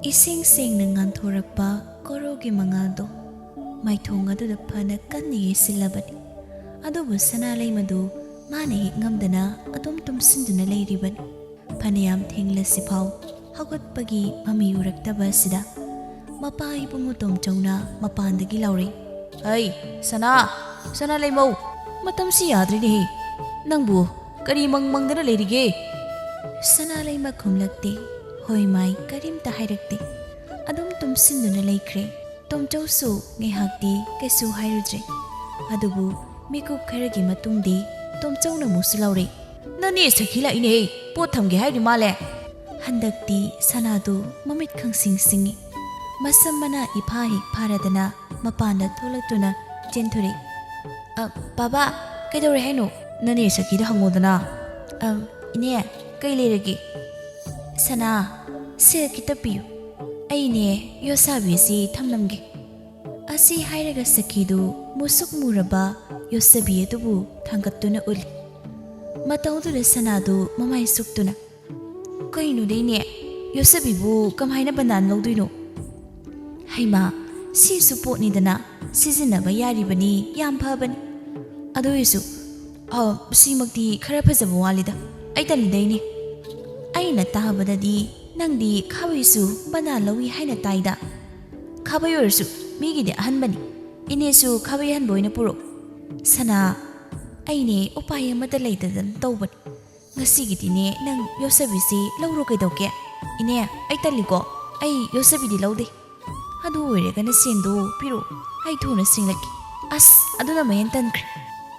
Ising sing nang thorakpa korogi mangado maithong adu da phana kanni silabani adubu sanalai madu mane ngamdana adum tumsinduna leiribani phanayam thenglasiphau haugatpagi mami uraktaba sida mapa ibungu tomchongna mapandagi lauri ai sana leimau matamsi yadri ne nangbu kari mangmangdana leirige sana leima khumlakte hoi mai karimta hairakte adum tumsinduna leikre tomchausu ngehakti kesu hairudre adubu mikup kharagi matungdi tomchauna musulaure nani sakhila ine pot thamge hairi male handakti sanadu mamit khangsing singi masamana ipha hik pharadana mapanda tholaktuna chenthuri baba kaidore haino nani sakhida hangodana ine kai lerege sana se kitapiyu aine yosabi si thamnamge asi hairaga sakhidu musuk muraba yosabi adubu thangattuna uli mataudu le sanadu mamai suktuna kainu deine yosabi bu kamhaina banan lawduino haima si support ni dana sizinaba yari bani yam phabani adu isu simakti khara phajaba walida ai talidaini aina tahabadadi nangdi khawisu bana lawi haina taida khabayorsu migide ahanbani inesu khabayan boina puro sana aine upaya mata leidadan tawbani ngasigidine nang yosabisi lawro kaidauke ine ai taliko ai yosabidi lawde adu oiregana sendo piro ai thuna singlaki aduna mayan tankre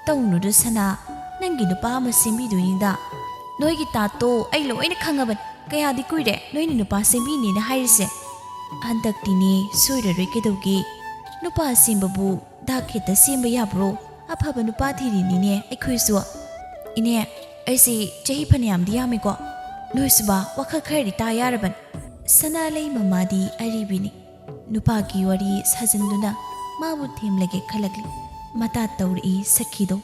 tawnudu sana nangi nupa ama sembiduinda noigi tato ai loina khangabani kayadi kuire noini nupa sembini na hairise handaktini soiraroi kedaugi nupa simbabu dakheta simba yabro aphaba nupa thirinine aikhoisu ine aisi chahi phaniyam diyamiko noisuba wakha khari ta yaraban sanalai mamadi aribini nupa ki wari sajanduna mabu themlage khalakli mata tauri sakhido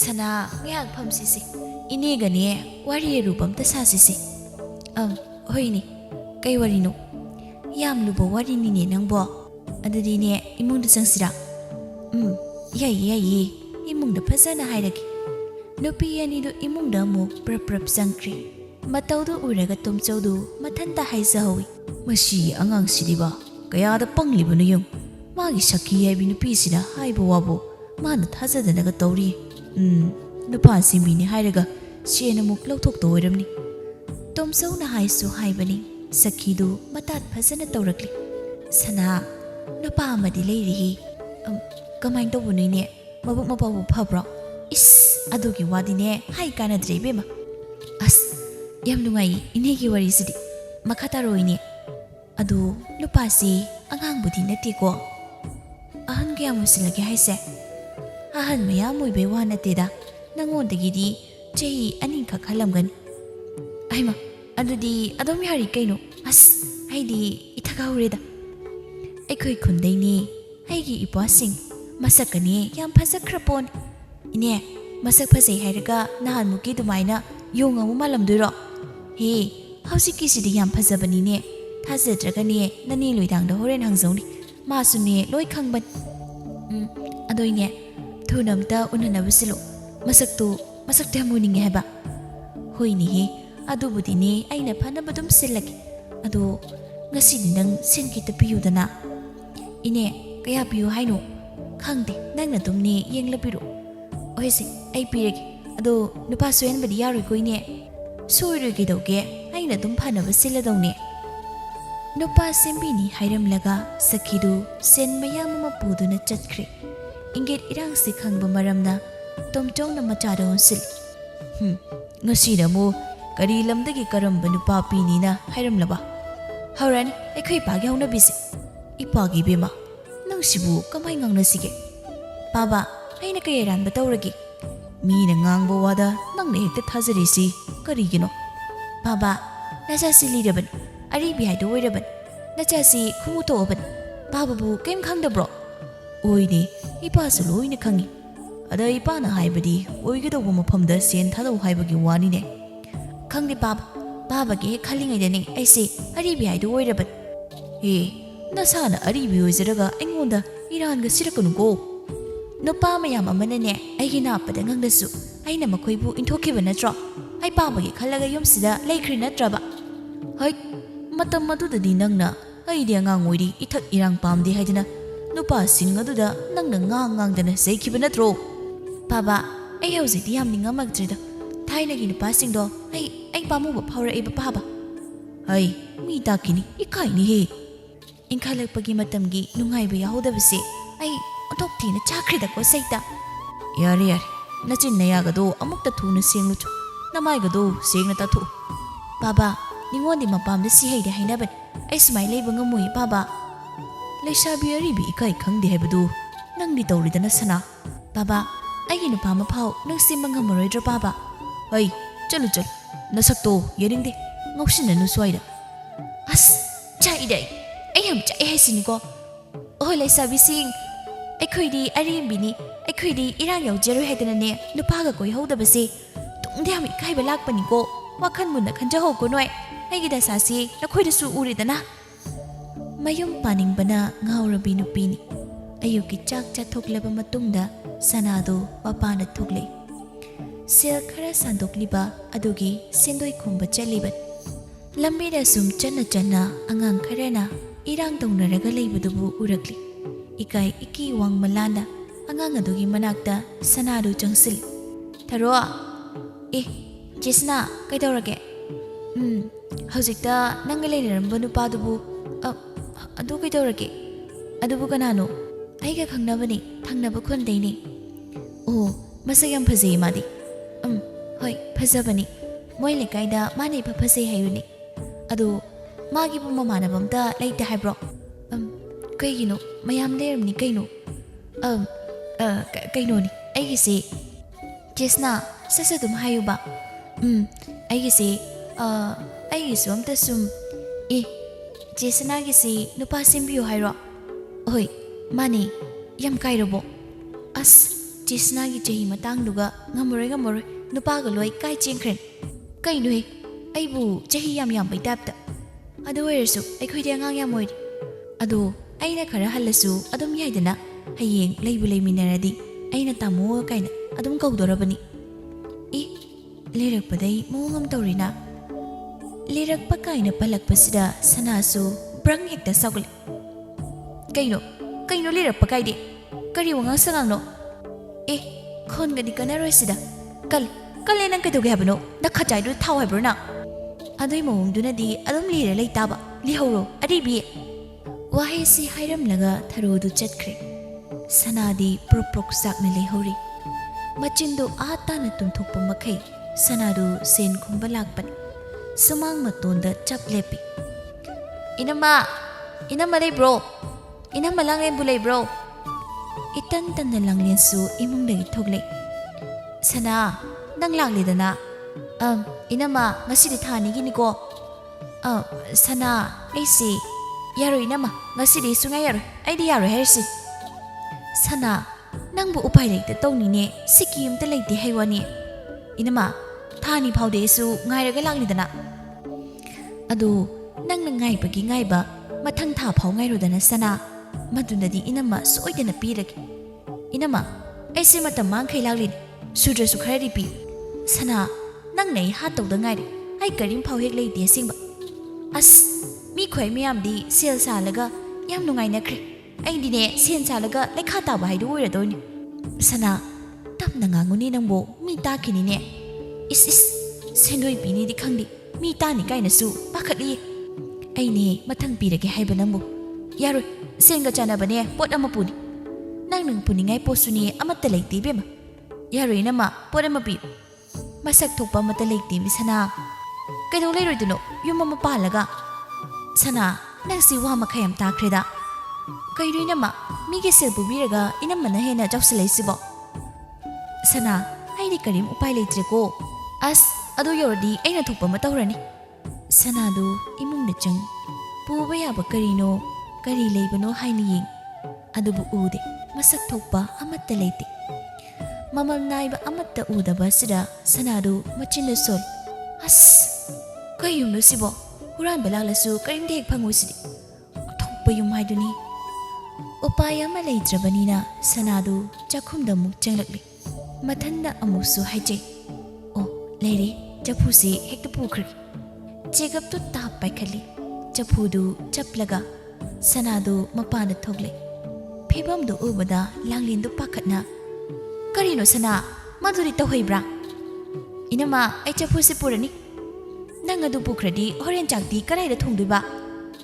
sana ngyak phamsisi ine gane wari rupam ta sasisi hoini kai warino yam lubo warini ne nangbo adadi ne imungda changsira yai imungda phajana hairaki nupi ani do imungda mu prap changkri mataudu uraga tomchaudu mathanta haizawi mashi angang sidiba kaya da panglibunu yung magi sakhi yabi nupi sida haibo wabo mana thajadana ga tawri nupa simbini hairaga siena muk lauthok to oiramni tomsauna haisu haibani sakhidu matat phajana tawrakli sana nupa amadi leirihi kamain tawbunoine mabuk mapabu phabro adugi wadine hai kana drebema yam nungai inegi wari sidi makataroine adu nupasi angang budi natiko ahan ge amusilage haise ahan mayam oibe wa nateda nangondagidi chehi anin kha khalamgan aima adudi adom yari kaino aidi ithagaureda aikhoi khundaini aigi ipasing masakani yam phajakrapon ine masak phajai hairaga nahan muki dumaina yonga mu malamduiro he hausiki sidi yam phajabani ne thajadragani nani loidangda horen hangjoni masune loi khangban adoine thunamta unanabusilo masakte muninge haba hoini he adubudine aina phanabadum silaki ado ngasidi nang senkita piyudana ine kaya piyu haino khangde nangna dumne yenglapiro oise ai pirege ado nupa soyen badi yaroi koine soiroi gidauge aina dum phanaba siladawne nupa sembini hairamlaga sakhidu sen mayam ma puduna chatkre inget irang se khangba maramna tomchongna machada onsil ngasida mo kari lamdagi karamba nupa pinina hairamlaba haurani aikhoi pagi hauna bisi ipagi bema nangsibu kamai ngangnasige baba aina kayaran batawragi mina ngangbo wada nangna hekta thajarisi karigino baba nachasi liraban aribi haido oiraban nachasi khumuto oban baba bu kem khangdabro oine ipasu loina khangi ada ipana haibadi oigedawba mafamda sen thadau haibagi wanine khangde baba ge khalingai deni aise aribi haido oiraban nasana aribi oizaraga aingonda iranga sirakunuko. Nupa mayam amanane aigi napada ngangdasu aina makoibu inthokiba natro. Ai pabagi khalaga yumsida laikhri natraba. Hai matam madudadi nangna aidi angang oiri ithak irang pamde haidana nupa sing aduda nangna ngang zeikiba natro. Baba ai hauzidi yamni ngamagtrida thainagi nupa singdo ai pamuba phawraiba baba. Hai mi takini ikaini he. Inkhalakpagi matamgi nungaiba yahodabase ai onthokthina chakrida ko saita. Yare nachin nayagado amukta thuna sengluchu namaigado sengna tathu. Baba ningondi mapamda si haida hainaban ai sumai leiba ngamui baba. Leisabi aribi ikai khangde haibadu nangdi tawridana sana. Baba aigi nupa maphaw nang simba ngamaroidra baba. Hai chalu nasakto yeringde ngausinanu swaida. As chaidai ai ham chai haisiniko. Oi leisabi sing ꯑꯩꯈꯣꯏꯗꯤ ꯑꯔꯦꯝꯕꯤꯅꯤ ꯑꯩꯈꯣꯏꯗꯤ ꯏꯔꯥꯡ ꯌꯥꯎꯖꯔꯣꯏ ꯍꯥꯏꯗꯅꯅꯦ ꯅꯨꯄꯥꯒ ꯀꯣꯏꯍꯧꯗꯕꯁꯦ ꯇꯨꯡꯗ ꯌꯥꯝ ꯏꯀꯥꯏꯕ ꯂꯥꯛꯄꯅꯤꯀꯣ ꯋꯥꯈꯜ ꯃꯨꯟꯅ ꯈꯟꯖꯍꯧꯀꯣ ꯅꯣꯏ ꯑꯩꯒꯤ ꯗꯁꯥꯁꯤ ꯅꯈꯣꯏꯗꯁꯨ ꯎꯔꯦꯗꯅ. ꯃꯌꯨꯝ ꯄꯥꯅꯤꯡꯕꯅ ꯉꯥꯎꯔꯕꯤ ꯅꯨꯄꯤꯅꯤ. ꯑꯌꯨꯛꯀꯤ ꯆꯥꯛ ꯆꯥꯊꯣꯛꯂꯕ ꯃꯇꯨꯡꯗ ꯁꯅꯥꯗꯣ ꯃꯄꯥꯟꯗ ꯊꯣꯛꯂꯛꯏ. ꯁꯦꯜ ꯈꯔ ꯁꯥꯟꯗꯣꯛꯂꯤꯕ ꯑꯗꯨꯒꯤ ꯁꯦꯟꯗꯣꯏ ꯈꯨꯝꯕ ꯆꯠꯂꯤꯕꯅꯤ. ꯂꯝꯕꯤꯗ ꯁꯨꯝ ꯆꯠꯅ ꯑꯉꯥꯡ ꯈꯔꯅ ꯏꯔꯥꯡ ꯇꯧꯅꯔꯒ ꯂꯩꯕꯗꯨꯕꯨ ꯎꯔꯛꯂꯤ. Ikai iki wang malanda angang adugi manakta sanadu changsil. Tharo Jisna kaidorage. Hauzikta nangalai ramba nupadubu adu kaidorage. Adubu kanano aiga khangnabani thangnaba khondaini. Oh masayam phazei madi. Hoi phazabani moi lekaida mane phazei hayuni. Adu magi bu mamanabamta leite haibro. Kaigino mayam lermni kaino kaino ni aigisi Jisna sasadum hayuba. Aigisi aigisi amta sum Jisna gisi nupa simbiyo hairo. Oi mani yam kairobo. As Jisna gi jahi matangduga ngamore nupa ga loi kai chengkhren kaino he aibu jahi yam baitapta adu oirsu aikhoidi angang yam oiri adu aina khara halasu adum yaidana hayeng leibu leiminaradi aina tamo kaina adum kaudorabani. Lirakpadai mongam taurina lirakpa kaina palakpasida sanasu brang hekta sagul. Kaino lirakpa kaide kari wangang sangangno. Khongadi kanaroisida kal nang kadoge habano nakhachaidu thau habrona. Adoi mongdunadi adum lira leitaba lihoro aribi. Wahai si hairam laga tharodu chatkre. Sanadi proprok sakna lehori. Machindo ata na tumthokpa makai sanadu sen khumba lakpan. Sumang matonda chap lepi. Inama lay bro. Inama lang bulay bro. Itan na lang liansu imong dagi thogle. Sana nang lang lidana. Inama ngasidi thani gini ko. Sana AC Yaroy nama ngasidi sungay yaroy aidi yaroy hersi. Sana nangbu upay laite tawni siki umta laite haywani. Inama thani phawde su ngairaga langlidana. Adu nang ngaiba gi ngaiba mathang tha phaw ngairodana sana madunadi inama soidana piragi. Inama aisi matam mangkhai laglin sudrasu kharari pi. Sana nang nei ha tawda ngairi ai karim phaw hek laite singba. As mi khoi miyam di sel salaga yam nungai nakre ai dine sen salaga lekha ta ba haidu oiradoni. Sana tapna nganguni nangbo mi ta kini ne is senoi bini di khangdi mi ta ni kaina su pakhatli ai ne mathang pirage haiba nangbo yaroi senga chana bane pot ama puni nang puningai posuni amatta leiti bema yaroi nama pot ama pi masak thokpa mata leiti mi sana kaido leiroi duno yum ama palaga. Sana nang si wa makhayam takreda kairoi nama migi sel bubiraga inamana hena jawsalai sibo. Sana aidi karim upai leitreko. As adu yordi aina thokpa ma tawrani. Sana du imung na chang puba yaba karino kari leibano haini yeng adubu ude masak thokpa amatta leite. Mamal naiba amatta udaba sida sana du machinda sol. As kayum no sibo Huran balalasu karim dek pangusidi. ꯑꯄꯤꯛꯄ ꯌꯨꯝ ꯍꯥꯏꯗꯨꯅꯤ꯫ ꯎꯄꯥꯏ ꯑꯃ ꯂꯩꯇ꯭ꯔꯕꯅꯤꯅ ꯁꯅꯥꯗꯨ ꯆꯥꯛꯈꯨꯝꯗ ꯑꯃꯨꯛ ꯆꯪꯂꯛꯂꯤ꯫ ꯃꯊꯟꯗ ꯑꯃꯨꯛꯁꯨ ꯍꯥꯏꯖꯩ, ꯑꯣ ꯂꯩꯔꯦ, ꯆꯐꯨꯁꯤ ꯍꯦꯛꯇ ꯄꯨꯈ꯭ꯔꯒꯦ꯫ ꯆꯦꯒꯞꯇꯨ ꯇꯥꯞ ꯄꯥꯏꯈꯠꯂꯤ꯫ ꯆꯐꯨꯗꯨ ꯆꯞꯂꯒ ꯁꯅꯥꯗꯨ ꯃꯄꯥꯟꯗ ꯊꯣꯛꯂꯛꯏ꯫ ꯐꯤꯕꯝꯗꯨ ꯎꯕꯗ ꯂꯥꯡꯂꯦꯟꯗꯨ ꯄꯥꯈꯠꯅ, ꯀꯔꯤꯅꯣ ꯁꯅꯥ, ꯃꯗꯨꯗꯤ ꯇꯧꯍꯩꯕ꯭ꯔꯥ? ꯏꯅꯝꯃ, ꯑꯩ ꯆꯐꯨꯁꯤ ꯄꯨꯔꯅꯤ꯫ ꯅꯪ ꯑꯗꯨ ꯄꯨꯈ꯭ꯔꯗꯤ ꯍꯣꯔꯦꯟ ꯆꯥꯛꯇꯤ ꯀꯗꯥꯏꯗ ꯊꯣꯡꯗꯣꯏꯕ?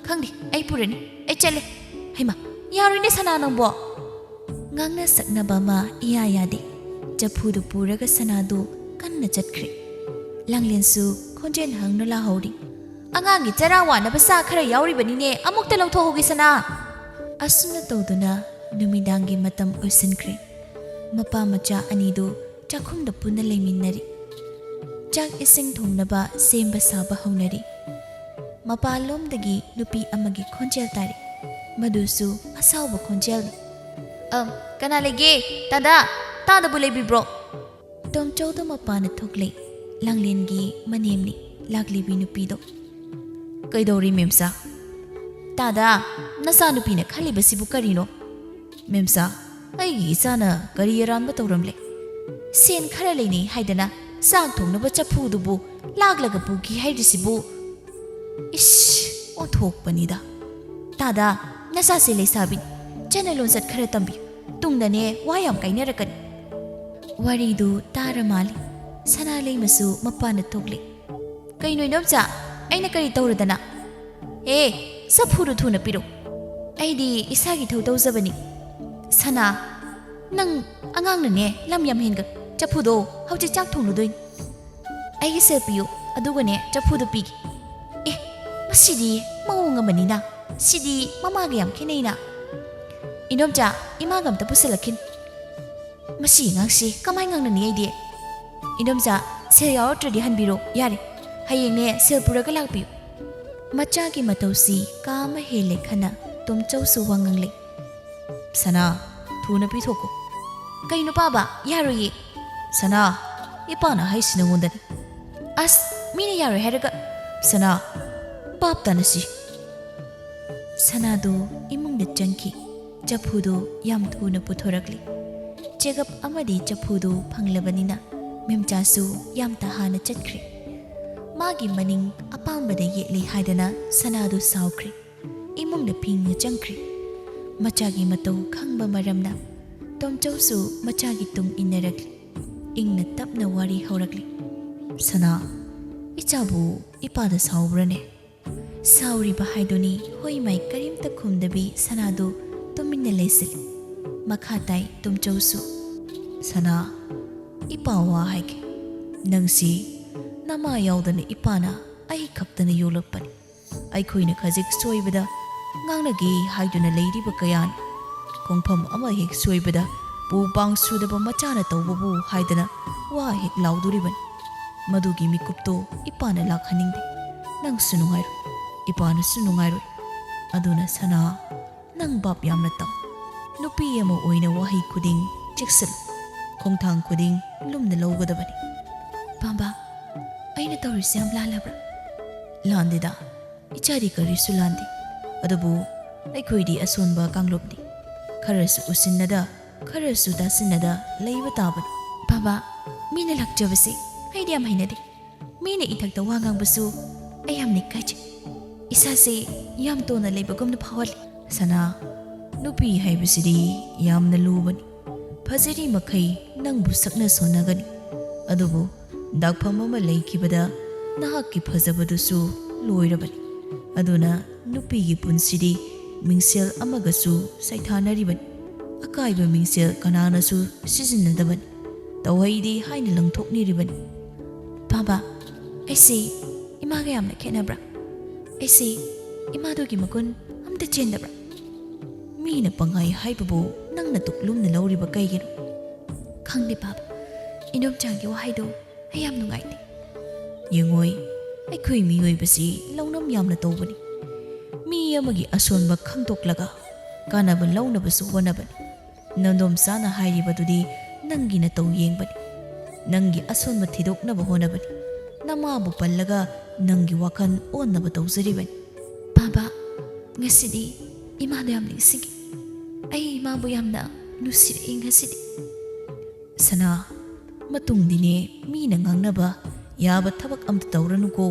ꯈꯪꯗꯦ, ꯑꯩ ꯄꯨꯔꯅꯤ, ꯑꯩ ꯆꯠꯂꯦ꯫ ꯍꯩꯃꯥ, ꯌꯥꯔꯣꯏꯅꯦ ꯁꯅꯥ ꯅꯪꯕꯣ꯫ ꯉꯥꯡꯅ ꯁꯛꯅꯕ ꯑꯃ ꯏꯌꯥ ꯌꯥꯗꯦ꯫ ꯆꯐꯨꯗꯨ ꯄꯨꯔꯒ ꯁꯅꯥꯗꯨ ꯀꯟꯅ ꯆꯠꯈ꯭ꯔꯦ꯫ ꯂꯥꯡꯂꯦꯟꯁꯨ ꯈꯣꯟꯖꯦꯜ ꯍꯪꯅ ꯂꯥꯍꯧꯔꯤ, ꯑꯉꯥꯡꯒꯤ ꯆꯔꯥ ꯋꯥꯅꯕ ꯆꯥꯛ ꯈꯔ ꯌꯥꯎꯔꯤꯕꯅꯤꯅꯦ, ꯑꯃꯨꯛꯇ ꯂꯧꯊꯣꯛꯍꯧꯒꯦ ꯁꯅꯥ꯫ ꯑꯁꯨꯝꯅ ꯇꯧꯗꯨꯅ ꯅꯨꯃꯤꯗꯥꯡꯒꯤ ꯃꯇꯝ ꯑꯣꯏꯁꯤꯟꯈ꯭ꯔꯦ꯫ ꯃꯄꯥ ꯃꯆꯥ ꯑꯅꯤꯗꯨ ꯆꯥꯛꯈꯨꯝꯗ ꯄꯨꯟꯅ ꯂꯩꯃꯤꯟꯅꯔꯤ꯫ ꯆꯥꯛ ꯏꯁꯤꯡ ꯊꯣꯡꯅꯕ ꯁꯦꯝꯕ ꯁꯥꯕ ꯍꯧꯅꯔꯤ꯫ ꯃꯄꯥꯟꯂꯣꯝꯗꯒꯤ ꯅꯨꯄꯤ ꯑꯃꯒꯤ ꯈꯣꯟꯖꯦꯜ ꯇꯥꯔꯤ꯫ ꯃꯗꯨꯁꯨ ꯑꯁꯥꯎꯕ ꯈꯣꯟꯖꯦꯜꯅꯤ꯫ ꯀꯅꯥ ꯂꯩꯒꯦ? ꯇꯥꯗꯕꯨ ꯂꯩꯕꯤꯕ꯭ꯔꯣ? ꯇꯣꯝꯆꯧꯗꯨ ꯃꯄꯥꯅ ꯊꯣꯛꯂꯛꯏ꯫ ꯂꯥꯡꯂꯦꯟꯒꯤ ꯃꯅꯦꯝꯅꯤ ꯂꯥꯛꯂꯤꯕꯤ ꯅꯨꯄꯤꯗꯣ꯫ ꯀꯩꯗꯧꯔꯤ ꯃꯦꯝꯆꯥ? ꯇꯥꯗ, ꯅꯆꯥꯅꯨꯄꯤꯅ ꯈꯜꯂꯤꯕꯁꯤꯕꯨ ꯀꯔꯤꯅꯣ? ꯃꯦꯝꯆꯥ, ꯑꯩꯒꯤ ꯏꯆꯥꯅ ꯀꯔꯤ ꯑꯔꯥꯟꯕ ꯇꯧꯔꯝꯂꯦ? ꯁꯦꯟ ꯈꯔ ꯂꯩꯅꯩ ꯍꯥꯏꯗꯅ ꯆꯥꯛ ꯊꯣꯡꯅꯕ ꯆꯐꯨꯗꯨꯕꯨ ꯂꯥꯛꯂꯒ ꯄꯨꯈꯤ ꯍꯥꯏꯔꯤꯁꯤꯕꯨ? ꯏꯁ, ꯑꯣꯟꯊꯣꯛꯄꯅꯤꯗ꯫ ꯇꯥꯗ, ꯅꯆꯥꯁꯦ ꯂꯩꯁꯥꯕꯤꯅꯤ, ꯆꯠꯅ ꯂꯣꯟꯆꯠ ꯈꯔ ꯇꯝꯕꯤꯌꯨ, ꯇꯨꯡꯗꯅꯦ ꯋꯥ ꯌꯥꯝ ꯀꯥꯏꯅꯔꯛꯀꯅꯤ꯫ ꯋꯥꯔꯤꯗꯨ ꯇꯥꯔ ꯃꯥꯜꯂꯤ꯫ ꯁꯅꯥꯂꯩꯃꯁꯨ ꯃꯄꯥꯟꯗ ꯊꯣꯛꯂꯛꯏ꯫ ꯀꯩꯅꯣ ꯏꯅꯣꯝꯆꯥ, ꯑꯩꯅ ꯀꯔꯤ ꯇꯧꯔꯗꯅ? ꯆꯐꯨꯗꯨ ꯊꯨꯅ ꯄꯤꯔꯛꯎ, ꯑꯩꯗꯤ ꯏꯁꯥꯒꯤ ꯊꯧ ꯇꯧꯖꯕꯅꯤ꯫ ꯁꯅꯥ, ꯅꯪ ꯑꯉꯥꯡꯅꯅꯦ ꯂꯝ ꯌꯥꯝ ꯍꯦꯟꯒ, ꯆꯐꯨꯗꯣ ꯍꯧꯖꯤꯛ ꯆꯥꯛ ꯊꯣꯡꯂꯨꯗꯣꯏꯅꯤ꯫ ꯑꯩꯒꯤ ꯁꯦꯜ ꯄꯤꯌꯨ, ꯑꯗꯨꯒꯅꯦ ꯆꯐꯨꯗꯨ ꯄꯤꯒꯦ꯫ ꯃꯁꯤꯗꯤ ꯃꯑꯣꯡ ꯑꯃꯅꯤꯅ, ꯁꯤꯗꯤ ꯃꯃꯥꯒ ꯌꯥꯝ ꯈꯦꯠꯅꯩꯅ꯫ ꯏꯅꯣꯝꯆꯥ, ꯏꯃꯥꯒ ꯑꯝꯇ ꯄꯨꯁꯤꯜꯂꯛꯈꯤꯅꯤ꯫ ꯃꯁꯤ ꯑꯉꯥꯡꯁꯤ ꯀꯃꯥꯏ ꯉꯥꯡꯅꯅꯤ ꯑꯩꯗꯤ? ꯏꯅꯣꯝꯆꯥ, ꯁꯦꯜ ꯌꯥꯎꯔꯛꯇ꯭ꯔꯗꯤ ꯍꯟꯕꯤꯔꯣ, ꯌꯥꯔꯦ, ꯍꯌꯦꯡꯅꯦ ꯁꯦꯜ ꯄꯨꯔꯒ ꯂꯥꯛꯄꯤꯌꯨ꯫ ꯃꯆꯥꯒꯤ ꯃꯇꯧꯁꯤ ꯀꯥ ꯑꯃ ꯍꯦꯜꯂꯦ ꯈꯟꯅ ꯇꯣꯝꯆꯧꯁꯨ ꯋꯥ ꯉꯥꯡꯂꯛꯏ꯫ ꯁꯅꯥ, ꯊꯨꯅ ꯄꯤꯊꯣꯛꯀꯣ꯫ ꯀꯩꯅꯣ ꯄꯥꯕ, ꯌꯥꯔꯣꯏꯌꯦ꯫ ꯁꯅꯥ, ꯏꯄꯥꯅ ꯍꯥꯏꯁꯤ ꯅꯉꯣꯟꯗꯅꯤ꯫ ꯑꯁ, ꯃꯤꯅ ꯌꯥꯔꯣꯏ ꯍꯥꯏꯔꯒ꯫ ꯁꯅꯥ, ꯄꯥꯞ ꯇꯥꯅꯁꯤ꯫ ꯁꯅꯥꯗꯨ ꯏꯃꯨꯡꯗ ꯆꯪꯈꯤ꯫ ꯆꯐꯨꯗꯨ ꯌꯥꯝ ꯊꯨꯅ ꯄꯨꯊꯣꯔꯛꯂꯤ꯫ ꯆꯦꯒꯞ ꯑꯃꯗꯤ ꯆꯐꯨꯗꯨ ꯐꯪꯂꯕꯅꯤꯅ ꯃꯦꯝꯆꯥꯁꯨ ꯌꯥꯝ ꯇꯍꯥꯅ ꯆꯠꯈ꯭ꯔꯦ꯫ ꯃꯥꯒꯤ ꯃꯅꯤꯡ ꯑꯄꯥꯝꯕꯗ ꯌꯦꯠꯂꯤ ꯍꯥꯏꯗꯅ ꯁꯅꯥꯗꯨ ꯁꯥꯎꯈ꯭ꯔꯦ꯫ ꯏꯃꯨꯡꯗ ꯐꯤꯡꯅ ꯆꯪꯈ꯭ꯔꯦ꯫ ꯃꯆꯥꯒꯤ ꯃꯇꯧ ꯈꯪꯕ ꯃꯔꯝꯅ ꯇꯣꯝꯆꯧꯁꯨ ꯃꯆꯥꯒꯤ ꯇꯨꯡ ꯏꯟꯅꯔꯛꯂꯤ꯫ ꯏꯪꯅ ꯇꯞꯅ ꯋꯥꯔꯤ ꯍꯧꯔꯛꯂꯤ꯫ ꯁꯅꯥ, ꯏꯆꯥꯕꯨ ꯏꯄꯥꯗ ꯁꯥꯎꯕ꯭ꯔꯅꯦ? ꯁꯥꯎꯔꯤꯕ ꯍꯥꯏꯗꯨꯅꯤ ꯍꯣꯏ ꯃꯥꯏ ꯀꯔꯤꯝꯇ ꯈꯨꯝꯗꯕꯤ ꯁꯅꯥꯗꯨ ꯇꯨꯃꯤꯟꯅ ꯂꯩꯁꯤꯜꯂꯤ꯫ ꯃꯈꯥ ꯇꯥꯏ ꯇꯣꯝꯆꯧꯁꯨ꯫ ꯁꯅꯥ, ꯏꯄꯥ ꯋꯥ ꯍꯥꯏꯒꯦ, ꯅꯪꯁꯤ ꯅꯃꯥ ꯌꯥꯎꯗꯅ ꯏꯄꯥꯅ ꯑꯩ ꯈꯛꯇꯅ ꯌꯣꯛꯂꯛꯄꯅꯤ꯫ ꯑꯩꯈꯣꯏꯅ ꯈꯖꯤꯛ ꯁꯣꯏꯕꯗ ꯉꯥꯡꯅꯒꯦ ꯍꯥꯏꯗꯨꯅ ꯂꯩꯔꯤꯕ ꯀꯌꯥꯅꯤ꯫ ꯈꯣꯡꯐꯝ ꯑꯃ ꯍꯦꯛ ꯁꯣꯏꯕꯗ ꯄꯨ ꯄꯥꯡ ꯁꯨꯗꯕ ꯃꯆꯥꯅ ꯇꯧꯕꯕꯨ ꯍꯥꯏꯗꯅ ꯋꯥ ꯍꯦꯛ ꯂꯥꯎꯗꯣꯔꯤꯕꯅꯤ꯫ ꯃꯗꯨꯒꯤ ꯃꯤꯀꯨꯞꯇꯣ ꯏꯄꯥꯅ ꯂꯥꯛꯍꯟꯅꯤꯡꯗꯦ꯫ ꯅꯪꯁꯨ ꯅꯨꯡꯉꯥꯏꯔꯣꯏ, ꯏꯄꯥꯅꯁꯨ ꯅꯨꯡꯉꯥꯏꯔꯣꯏ꯫ ꯑꯗꯨꯅ ꯁꯅꯥ, ꯅꯪ ꯕꯥꯞ ꯌꯥꯝꯅ ꯇꯥꯎ꯫ ꯅꯨꯄꯤ ꯑꯃ ꯑꯣꯏꯅ ꯋꯥꯍꯩ ꯈꯨꯗꯤꯡ ꯆꯦꯛꯁꯤꯜꯂꯨ, ꯈꯣꯡꯊꯥꯡ ꯈꯨꯗꯤꯡ ꯂꯨꯝꯅ ꯂꯧꯒꯗꯕꯅꯤ꯫ ꯄꯥꯝꯕ, ꯑꯩꯅ ꯇꯧꯔꯤꯁꯦ ꯌꯥꯝ ꯂꯥꯜꯂꯕ꯭ꯔꯥ? ꯂꯥꯟꯗꯦꯗ, ꯏꯆꯥꯗꯤ ꯀꯔꯤꯁꯨ ꯂꯥꯟꯗꯦ꯫ ꯑꯗꯨꯕꯨ ꯑꯩꯈꯣꯏꯗꯤ ꯑꯁꯣꯟꯕ ꯀꯥꯡꯂꯨꯞꯅꯤ꯫ ꯈꯔꯁꯨ ꯎꯁꯤꯟꯅꯗ, ꯈꯔꯁꯨ ꯇꯥꯁꯤꯟꯅꯗ ꯂꯩꯕ ꯇꯥꯕꯅꯤ꯫ ꯕꯥꯕꯥ, ꯃꯤꯅ ꯂꯥꯛꯆꯕꯁꯦ ꯑꯩꯗꯤ ꯌꯥꯝ ꯍꯩꯅꯗꯦ꯫ ꯃꯤꯅ ꯏꯊꯛꯇ ꯋꯥ ꯉꯥꯡꯕꯁꯨ ꯑꯩ ꯌꯥꯝꯅ ꯏꯀꯥꯏꯖꯩ꯫ ꯏꯁꯥꯁꯦ ꯌꯥꯝ ꯇꯣꯟꯅ ꯂꯩꯕꯒꯨꯝꯅ ꯐꯥꯎꯍꯜꯂꯤ꯫ ꯁꯅꯥ, ꯅꯨꯄꯤ ꯍꯥꯏꯕꯁꯤꯗꯤ ꯌꯥꯝꯅ ꯂꯨꯕꯅꯤ꯫ ꯐꯖꯔꯤ ꯃꯈꯩ ꯅꯪꯕꯨ ꯁꯛꯅ ꯁꯣꯟꯅꯒꯅꯤ꯫ ꯑꯗꯨꯕꯨ ꯗꯥꯛꯐꯝ ꯑꯃ ꯂꯩꯈꯤꯕꯗ ꯅꯍꯥꯛꯀꯤ ꯐꯖꯕꯗꯨꯁꯨ ꯂꯣꯏꯔꯕꯅꯤ꯫ ꯑꯗꯨꯅ ꯅꯨꯄꯤꯒꯤ ꯄꯨꯟꯁꯤꯗꯤ ꯃꯤꯡꯁꯦꯜ ꯑꯃꯒꯁꯨ ꯁꯩꯊꯥꯅꯔꯤꯕꯅꯤ꯫ ꯑꯀꯥꯏꯕ ꯃꯤꯡꯁꯦꯜ ꯀꯅꯥꯅꯁꯨ ꯁꯤꯖꯤꯟꯅꯗꯕꯅꯤ꯫ ꯇꯧꯍꯩꯗꯦ ꯍꯥꯏꯅ ꯂꯪꯊꯣꯛꯅꯔꯤꯕꯅꯤ꯫ ꯕꯥꯕꯥ, ꯑꯩꯁꯦ ꯏꯃꯥꯒ ꯌꯥꯝꯅ ꯈꯦꯠꯅꯕ꯭ꯔꯥ? ꯑꯩꯁꯦ ꯏꯃꯥꯗꯨꯒꯤ ꯃꯒꯨꯟ ꯑꯝꯇ ꯆꯦꯟꯗꯕ꯭ꯔꯥ? ꯃꯤꯅ ꯄꯪꯍꯥꯏ ꯍꯥꯏꯕꯕꯨ ꯅꯪꯅ ꯇꯨꯛ ꯂꯨꯝꯅ ꯂꯧꯔꯤꯕ ꯀꯩꯒꯤꯅꯣ? ꯈꯪꯗꯦ ꯕꯥꯕꯥ, ꯏꯅꯣꯝꯆꯥꯒꯤ ꯋꯥꯍꯩꯗꯣ ꯑꯩ ꯌꯥꯝ ꯅꯨꯡꯉꯥꯏꯇꯦ꯫ ꯌꯦꯡꯉꯣꯏ, ꯑꯩꯈꯣꯏ ꯃꯤꯑꯣꯏꯕꯁꯤ ꯂꯧꯅꯝ ꯌꯥꯝꯅ ꯇꯧꯕꯅꯤ꯫ ꯃꯤ ꯑꯃꯒꯤ ꯑꯁꯣꯟꯕ ꯈꯪꯗꯣꯛꯂꯒ ꯀꯥꯟꯅꯕ ꯂꯧꯅꯕꯁꯨ ꯍꯣꯠꯅꯕꯅꯤ꯫ ꯅꯪꯗꯣꯝꯆꯥꯅ ꯍꯥꯏꯔꯤꯕꯗꯨꯗꯤ ꯅꯪꯒꯤ ꯅꯇꯧ ꯌꯦꯡꯕꯅꯤ꯫ ꯅꯪꯒꯤ ꯑꯁꯣꯟꯕ ꯊꯤꯗꯣꯛꯅꯕ ꯍꯣꯠꯅꯕꯅꯤ꯫ ꯅꯃꯥꯕꯨ ꯄꯜꯂꯒ ꯅꯪꯒꯤ ꯋꯥꯈꯜ ꯑꯣꯟꯅꯕ ꯇꯧꯖꯔꯤꯕꯅꯤ꯫ ꯕꯥꯕꯥ, ꯉꯁꯤꯗꯤ ꯏꯃꯥꯗꯣ ꯌꯥꯝ ꯅꯤꯡꯁꯤꯡꯉꯤ ꯑꯩ ꯏꯃꯥꯕꯨ ꯌꯥꯝꯅ ꯅꯨꯡꯁꯤꯔꯛꯏ ꯉꯁꯤꯗꯤ ꯁꯅꯥ ꯃꯇꯨꯡꯗꯤꯅꯦ ꯃꯤꯅ ꯉꯥꯡꯅꯕ ꯌꯥꯕ ꯊꯕꯛ ꯑꯝꯇ ꯇꯧꯔꯅꯨꯀꯣ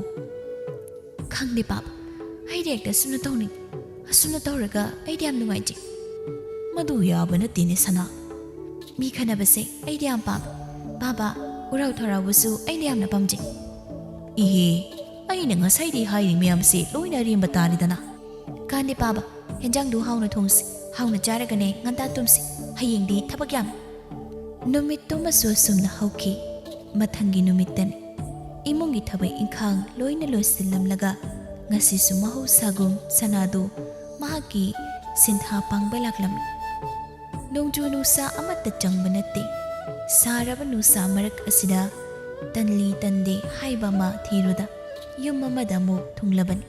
ꯈꯪꯗꯦ ꯄꯥꯕ ꯑꯩꯗꯤ ꯍꯦꯛꯇ ꯑꯁꯨꯝꯅ ꯇꯧꯅꯤꯡꯉꯤ ꯑꯁꯨꯝꯅ ꯇꯧꯔꯒ ꯑꯩꯗꯤ ꯌꯥꯝ ꯅꯨꯡꯉꯥꯏꯖꯩ ꯃꯗꯨ ꯌꯥꯕ ꯅꯠꯇꯦꯅꯦ ꯁꯅꯥ ꯃꯤ ꯈꯟꯅꯕꯁꯦ ꯑꯩꯗꯤ ꯌꯥꯝ ꯄꯥꯝꯃꯤ ꯕꯥꯕꯥ ꯎꯔꯥꯎ ꯊꯔꯥꯎꯕꯁꯨ ꯑꯩꯅ ꯌꯥꯝꯅ ꯄꯥꯝꯖꯩ ꯏꯍꯦ ꯑꯩꯅ ꯉꯁꯥꯏꯗꯤ ꯍꯥꯏꯔꯤ ꯃꯌꯥꯝꯁꯦ ꯂꯣꯏꯅ ꯑꯔꯦꯝꯕ ꯇꯥꯔꯤꯗꯅ ꯀꯥꯟꯗꯦ ꯄꯥꯕ ꯍꯦꯟꯖꯥꯡꯗꯨ ꯍꯥꯎꯅ ꯊꯣꯡꯁꯤ ꯍꯥꯎꯅ ꯆꯥꯔꯒꯅꯦ ꯉꯟꯇꯥ ꯇꯨꯝꯁꯤ ꯍꯌꯦꯡꯗꯤ ꯊꯕꯛ ꯌꯥꯝꯃꯤ ꯅꯨꯃꯤꯠꯇꯨꯃꯁꯨ ꯑꯁꯨꯝꯅ ꯍꯧꯈꯤ ꯃꯊꯪꯒꯤ ꯅꯨꯃꯤꯠꯇꯅꯤ ꯏꯃꯨꯡꯒꯤ ꯊꯕꯛ ꯏꯪꯈꯥꯡ ꯂꯣꯏꯅ ꯂꯣꯏꯁꯤꯜꯂꯝꯂꯒ ꯉꯁꯤꯁꯨ ꯃꯍꯧꯁꯥꯒꯨꯝ ꯁꯅꯥꯗꯨ ꯃꯍꯥꯛꯀꯤ ꯁꯤꯟꯊꯥ ꯄꯥꯡꯕ ꯂꯥꯛꯂꯝꯃꯤ ꯅꯣꯡꯖꯨ ꯅꯨꯡꯁꯥ ꯑꯃꯠꯇ ꯆꯪꯕ ꯅꯠꯇꯦ ꯁꯥꯔꯕ ꯅꯨꯡꯁꯥ ꯃꯔꯛ ꯑꯁꯤꯗ ꯇꯟꯂꯤ ꯇꯟꯗꯦ ꯍꯥꯏꯕ ꯑꯃ ꯊꯤꯔꯨꯗ ꯌꯨꯝ ꯑꯃꯗ ꯑꯃꯨꯛ ꯊꯨꯡꯂꯕꯅꯤ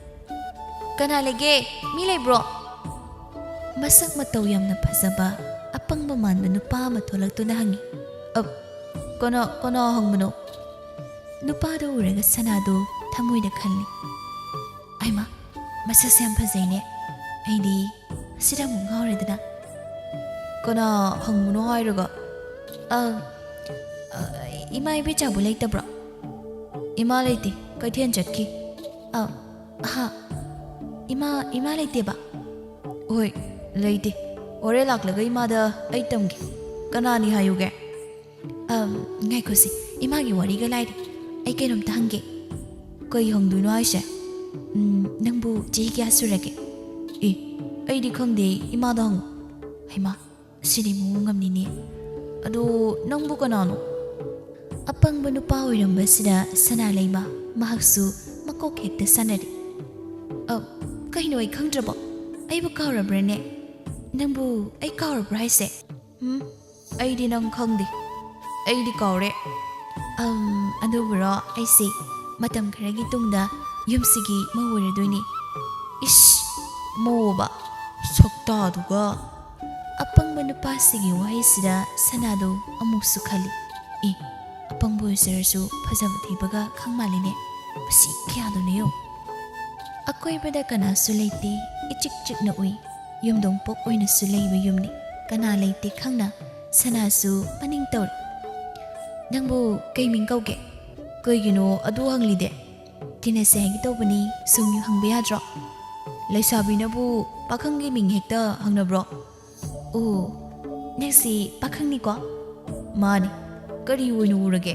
ꯀꯅꯥ ꯂꯩꯒꯦ ꯃꯤ ꯂꯩꯕ꯭ꯔꯣ ꯃꯁꯛ ꯃꯇꯧ ꯌꯥꯝꯅ ꯐꯖꯕ ꯑꯄꯪꯕ ꯃꯥꯟꯕ ꯅꯨꯄꯥ ꯑꯃ ꯊꯣꯛꯂꯛꯇꯨꯅ ꯍꯪꯉꯤ ꯀꯅꯥ ꯍꯪꯕꯅꯣ ꯅꯨꯄꯥꯗꯣ ꯎꯔꯒ ꯁꯅꯥꯗꯣ ꯊꯃꯣꯏꯗ ꯈꯜꯂꯤ ꯑꯩꯃ ꯃꯁꯛꯁꯦ ꯌꯥꯝ ꯐꯖꯩꯅꯦ ꯑꯩꯗꯤ ꯑꯁꯤꯗ ꯑꯃꯨꯛ ꯉꯥꯎꯔꯦꯗꯅ ꯀꯅꯥ ꯍꯪꯕꯅꯣ ꯍꯥꯏꯔꯒ ꯏꯃꯥ ꯏꯕꯦꯆꯥꯕꯨ ꯂꯩꯇꯕ꯭ꯔꯣ ꯏꯃꯥ ꯂꯩꯇꯦ ꯀꯩꯊꯦꯜ ꯆꯠꯈꯤ ꯏꯃꯥ ꯂꯩꯇꯦꯕ ꯍꯣꯏ ꯂꯩꯇꯦ ꯍꯣꯔꯦꯟ ꯂꯥꯛꯂꯒ ꯏꯃꯥꯗ ꯑꯩ ꯇꯝꯒꯦ ꯀꯅꯥꯅꯤ ꯍꯥꯏꯌꯨꯒꯦ ꯉꯥꯏꯈꯣꯁꯤ ꯏꯃꯥꯒꯤ ꯋꯥꯔꯤꯒ ꯂꯥꯏꯔꯤ ꯑꯩ ꯀꯩꯅꯣꯝꯇ ꯍꯪꯒꯦ ꯀꯩ ꯍꯪꯗꯣꯏꯅꯣ ꯍꯥꯏꯁꯦ ꯅꯪꯕꯨ ꯆꯍꯤ ꯀꯌꯥ ꯁꯨꯔꯒꯦ ꯑꯩꯗꯤ ꯈꯪꯗꯦ ꯏꯃꯥꯗ ꯍꯪꯉꯨ ꯍꯩꯃꯥ ꯁꯤꯗꯤ ꯃꯑꯣꯡ ꯑꯃꯅꯤꯅꯦ ꯑꯗꯣ ꯅꯪꯕꯨ ꯀꯅꯥꯅꯣ ꯑꯄꯪꯕ ꯅꯨꯄꯥ ꯑꯣꯏꯔꯝꯕꯁꯤꯗ ꯁꯅꯥ ꯂꯩꯃ ꯃꯍꯥꯛꯁꯨ ꯃꯀꯣꯛ ꯍꯦꯛꯇ ꯁꯥꯟꯅꯔꯤ ꯀꯩꯅꯣ ꯑꯩ ꯈꯪꯗ꯭ꯔꯕꯣ ꯑꯩꯕꯨ ꯀꯥꯎꯔꯕ꯭ꯔꯅꯦ ꯅꯪꯕꯨ ꯑꯩ ꯀꯥꯎꯔꯕ꯭ꯔꯥ ꯍꯥꯏꯁꯦ ꯑꯩꯗꯤ ꯅꯪ ꯈꯪꯗꯦ ꯑꯩꯗꯤ ꯀꯥꯎꯔꯦ ꯑꯗꯨꯕꯨꯔꯣ ꯑꯩꯁꯦ ꯃꯇꯝ ꯈꯔꯒꯤ ꯇꯨꯡꯗ ꯌꯨꯝꯁꯤꯒꯤ ꯃꯧ ꯑꯣꯏꯔꯗꯣꯏꯅꯤ ꯏꯁ ꯃꯧꯕ ꯁꯛꯇꯥꯗꯨꯒ ꯑꯄꯪꯕ ꯅꯨꯄꯥꯁꯤꯒꯤ ꯋꯥꯍꯩꯁꯤꯗ ꯁꯅꯥꯗꯣ ꯑꯃꯨꯛꯁꯨ ꯈꯜꯂꯤ ꯑꯄꯪꯕ ꯑꯣꯏꯖꯔꯁꯨ ꯐꯖꯕ ꯊꯤꯕꯒ ꯈꯪ ꯃꯥꯜꯂꯤꯅꯦ ꯃꯁꯤ ꯀꯌꯥꯗꯨꯅ ꯌꯣ ꯑꯀꯣꯏꯕꯗ ꯀꯅꯥꯁꯨ ꯂꯩꯇꯦ ꯏꯆꯤꯛ ꯆꯤꯛꯅ ꯎꯏ ꯌꯨꯝꯗꯣꯡꯄꯣꯛ ꯑꯣꯏꯅꯁꯨ ꯂꯩꯕ ꯌꯨꯝꯅꯤ ꯀꯅꯥ ꯂꯩꯇꯦ ꯈꯪꯅ ꯁꯅꯥꯁꯨ ꯃꯅꯤꯡ ꯇꯧꯔꯤ ꯅꯪꯕꯨ ꯀꯩ ꯃꯤꯡ ꯀꯧꯒꯦ ꯀꯩꯒꯤꯅꯣ ꯑꯗꯨ ꯍꯪꯂꯤꯗꯦ ꯇꯤꯟꯅꯁꯦ ꯍꯥꯏꯒꯦ ꯇꯧꯕꯅꯤ ꯁꯨꯝ ꯍꯪꯕ ꯌꯥꯗ꯭ꯔꯣ ꯂꯩꯁꯥꯕꯤꯅꯕꯨ ꯄꯥꯈꯪꯒꯤ ꯃꯤꯡ ꯍꯦꯛꯇ ꯍꯪꯅꯕ꯭ꯔꯣ ꯅꯪꯁꯤ ꯄꯥꯈꯪꯅꯤꯀꯣ ꯃꯥꯅꯤ ꯀꯔꯤ ꯑꯣꯏꯅ ꯎꯔꯒꯦ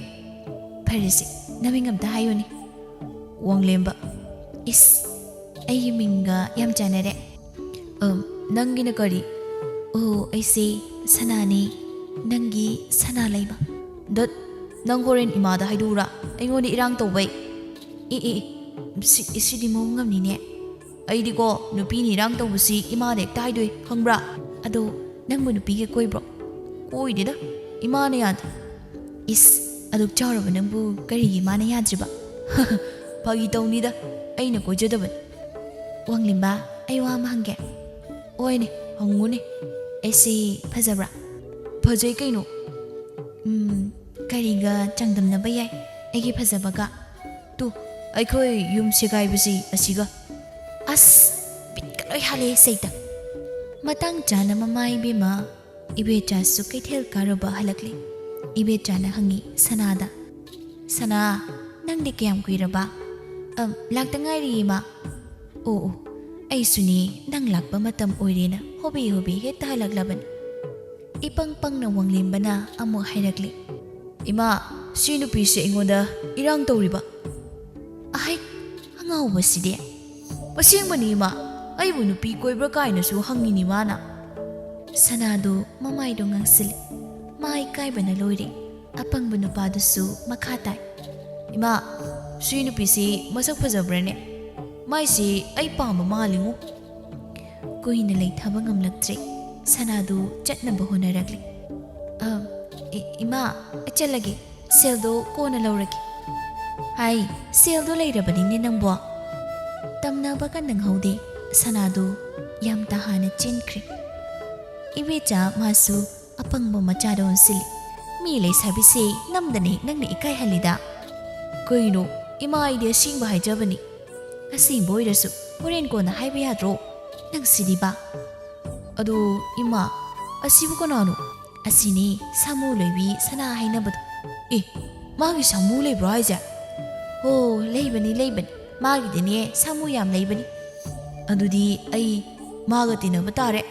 ꯐꯔꯦꯁꯦ ꯅꯃꯤꯡ ꯑꯝꯇ ꯍꯥꯏꯌꯨꯅꯦ ꯋꯥꯡꯂꯦꯝꯕ ꯏꯁ ꯑꯩꯒꯤ ꯃꯤꯡꯒ ꯌꯥꯝ ꯆꯥꯟꯅꯔꯦ ꯅꯪꯒꯤꯅ ꯀꯔꯤ ꯑꯩꯁꯦ ꯁꯅꯥꯅꯤ ꯅꯪꯒꯤ ꯁꯅꯥ ꯂꯩꯕ ꯅꯪ ꯍꯣꯔꯦꯟ ꯏꯃꯥꯗ ꯍꯥꯏꯗꯣꯛꯎꯔꯥ ꯑꯩꯉꯣꯟꯗ ꯏꯔꯥꯡ ꯇꯧꯕꯩ ꯁꯤꯗꯤ ꯃꯑꯣꯡ ꯑꯃꯅꯤꯅꯦ ꯑꯩꯗꯤꯀꯣ ꯅꯨꯄꯤꯅ ꯏꯔꯥꯡ ꯇꯧꯕꯁꯤ ꯏꯃꯥꯗ ꯍꯦꯛꯇ ꯍꯥꯏꯗꯣꯏ ꯈꯪꯕ꯭ꯔꯥ ꯑꯗꯣ ꯅꯪꯕꯨ ꯅꯨꯄꯤꯒ ꯀꯣꯏꯕ꯭ꯔꯣ ꯀꯣꯏꯗꯦꯗ ꯏꯃꯥꯅ ꯌꯥꯗꯦ ꯏꯁ ꯑꯗꯨꯛ ꯆꯥꯎꯔꯕ ꯅꯪꯕꯨ ꯀꯔꯤꯒꯤ ꯏꯃꯥꯅ ꯌꯥꯗ꯭ꯔꯤꯕ ꯐꯥꯒꯤ ꯇꯧꯅꯤꯗ ꯑꯩꯅ ꯀꯣꯏꯖꯗꯕꯅꯤ ꯋꯥꯡꯂꯤꯝꯕ ꯑꯩ ꯋꯥ ꯑꯃ ꯍꯪꯒꯦ ꯍꯣꯏꯅꯦ ꯍꯪꯉꯨꯅꯦ ꯑꯩꯁꯤ ꯐꯖꯕ꯭ꯔꯥ ꯐꯖꯩ ꯀꯩꯅꯣ ꯀꯔꯤꯒ ꯆꯥꯡꯗꯝꯅꯕ ꯌꯥꯏ ꯑꯩꯒꯤ ꯐꯖꯕꯒ ꯑꯩꯈꯣꯏ ꯌꯨꯝ ꯁꯦꯒꯥꯏꯕꯁꯤ ꯑꯁꯤꯒ ꯑꯁ ꯕꯤꯠꯀ ꯂꯣꯏ ꯍꯥꯜꯂꯦ ꯁꯩꯇ ꯃꯇꯥꯡ ꯆꯥꯅ ꯃꯃꯥ ꯏꯕꯦꯝꯃ ꯏꯕꯦꯆꯥꯁꯨ ꯀꯩꯊꯦꯜ ꯀꯥꯔꯨꯕ ꯍꯜꯂꯛꯂꯤ ꯏꯕꯦꯆꯥꯅ ꯍꯪꯉꯤ ꯁꯅꯥꯗ ꯁꯅꯥ ꯅꯪꯗꯤ ꯀꯌꯥꯝ ꯀꯨꯏꯔꯕ ꯂꯥꯛꯇ ꯉꯥꯏꯔꯤ ꯏꯃꯥ ꯑꯩꯁꯨꯅꯦ ꯅꯪ ꯂꯥꯛꯄ ꯃꯇꯝ ꯑꯣꯏꯔꯦꯅ ꯍꯣꯕꯤ ꯍꯦꯛꯇ ꯍꯜꯂꯛꯂꯕꯅꯤ ꯏꯄꯪ ꯄꯪꯅ ꯋꯥꯡꯂꯦꯝꯕꯅ ꯑꯃꯨꯛ ꯍꯥꯏꯔꯛꯂꯤ ꯏꯃꯥ ꯁꯤ ꯅꯨꯄꯤꯁꯦ ꯑꯩꯉꯣꯟꯗ ꯏꯔꯥꯡ ꯇꯧꯔꯤꯕ ꯑꯉꯥꯎꯕꯁꯤꯗꯤ ꯑꯁꯦꯡꯕꯅꯤ ꯏꯃꯥ ꯑꯩꯕꯨ ꯅꯨꯄꯤ ꯀꯣꯏꯕ꯭ꯔꯥ ꯀꯥꯏꯅꯁꯨ ꯍꯪꯉꯤꯅꯤ ꯃꯥꯅ ꯁꯅꯥꯗꯨ ꯃꯃꯥꯏꯗꯣ ꯉꯥꯡꯁꯤꯜꯂꯤ ꯃꯥ ꯏꯀꯥꯏꯕꯅ ꯂꯣꯏꯔꯦ ꯑꯄꯪꯕ ꯅꯨꯄꯥꯗꯨꯁꯨ ꯃꯈꯥ ꯇꯥꯏ ꯏꯃꯥ ꯁꯤ ꯅꯨꯄꯤꯁꯤ ꯃꯁꯛ ꯐꯖꯕ꯭ꯔꯅꯦ ꯃꯥꯏꯁꯤ ꯑꯩ ꯄꯥꯝꯕ ꯃꯥꯜꯂꯤꯉꯣ ꯀꯨꯏꯅ ꯂꯩꯊꯕ ꯉꯝꯂꯛꯇ꯭ꯔꯦ ꯁꯅꯥꯗꯨ ꯆꯠꯅꯕ ꯍꯣꯠꯅꯔꯛꯂꯤ ꯏꯃꯥ ꯑꯩ ꯆꯠꯂꯒꯦ ꯁꯦꯜꯗꯣ ꯀꯣꯟꯅ ꯂꯧꯔꯒꯦ ꯁꯦꯜꯗꯣ ꯂꯩꯔꯕꯅꯤꯅꯦ ꯅꯪꯕꯣ ꯇꯝꯅꯕꯒ ꯅꯪꯍꯧꯗꯦ ꯁꯅꯥꯗꯨ ꯌꯥꯝ ꯇꯥꯍꯥꯅ ꯆꯦꯟꯈ꯭ꯔꯦ ꯏꯕꯦꯆꯥ ꯃꯥꯁꯨ ꯑꯄꯪꯕ ꯃꯆꯥꯗ ꯑꯣꯟꯁꯤꯜꯂꯤ ꯃꯤ ꯂꯩꯁꯥꯕꯤꯁꯦ ꯅꯝꯗꯅ ꯍꯦꯛ ꯅꯪꯅ ꯏꯀꯥꯏꯍꯜꯂꯤꯗ ꯀꯩꯅꯣ ꯏꯃꯥ ꯑꯩꯗꯤ ꯑꯁꯦꯡꯕ ꯍꯥꯏꯖꯕꯅꯤ ꯑꯁꯦꯡꯕ ꯑꯣꯏꯔꯁꯨ ꯍꯣꯔꯦꯟ ꯀꯣꯟꯅ ꯍꯥꯏꯕ ꯌꯥꯗ꯭ꯔꯣ ꯅꯪ ꯁꯤꯗꯤꯕ ꯑꯗꯨ ꯏꯃꯥ ꯑꯁꯤꯕꯨ ꯀꯅꯥꯅꯣ? ꯑꯁꯤꯅꯤ ꯁꯥꯃꯨ ꯂꯣꯏꯕꯤ ꯁꯅꯥ ꯍꯥꯏꯅꯕꯗꯣ. ꯑꯦ ꯃꯥꯒꯤ ꯁꯥꯃꯨ ꯂꯩꯕ꯭ꯔꯣ ꯍꯥꯏꯁꯦ? ꯍꯣ ꯂꯩꯕꯅꯤ ꯂꯩꯕꯅꯤ, ꯃꯥꯒꯤꯗꯤꯅꯦ ꯁꯥꯃꯨ ꯌꯥꯝ ꯂꯩꯕꯅꯤ. ꯑꯗꯨꯗꯤ ꯑꯩ ꯃꯥꯒ ꯇꯤꯟꯅꯕ ꯇꯥꯔꯦ.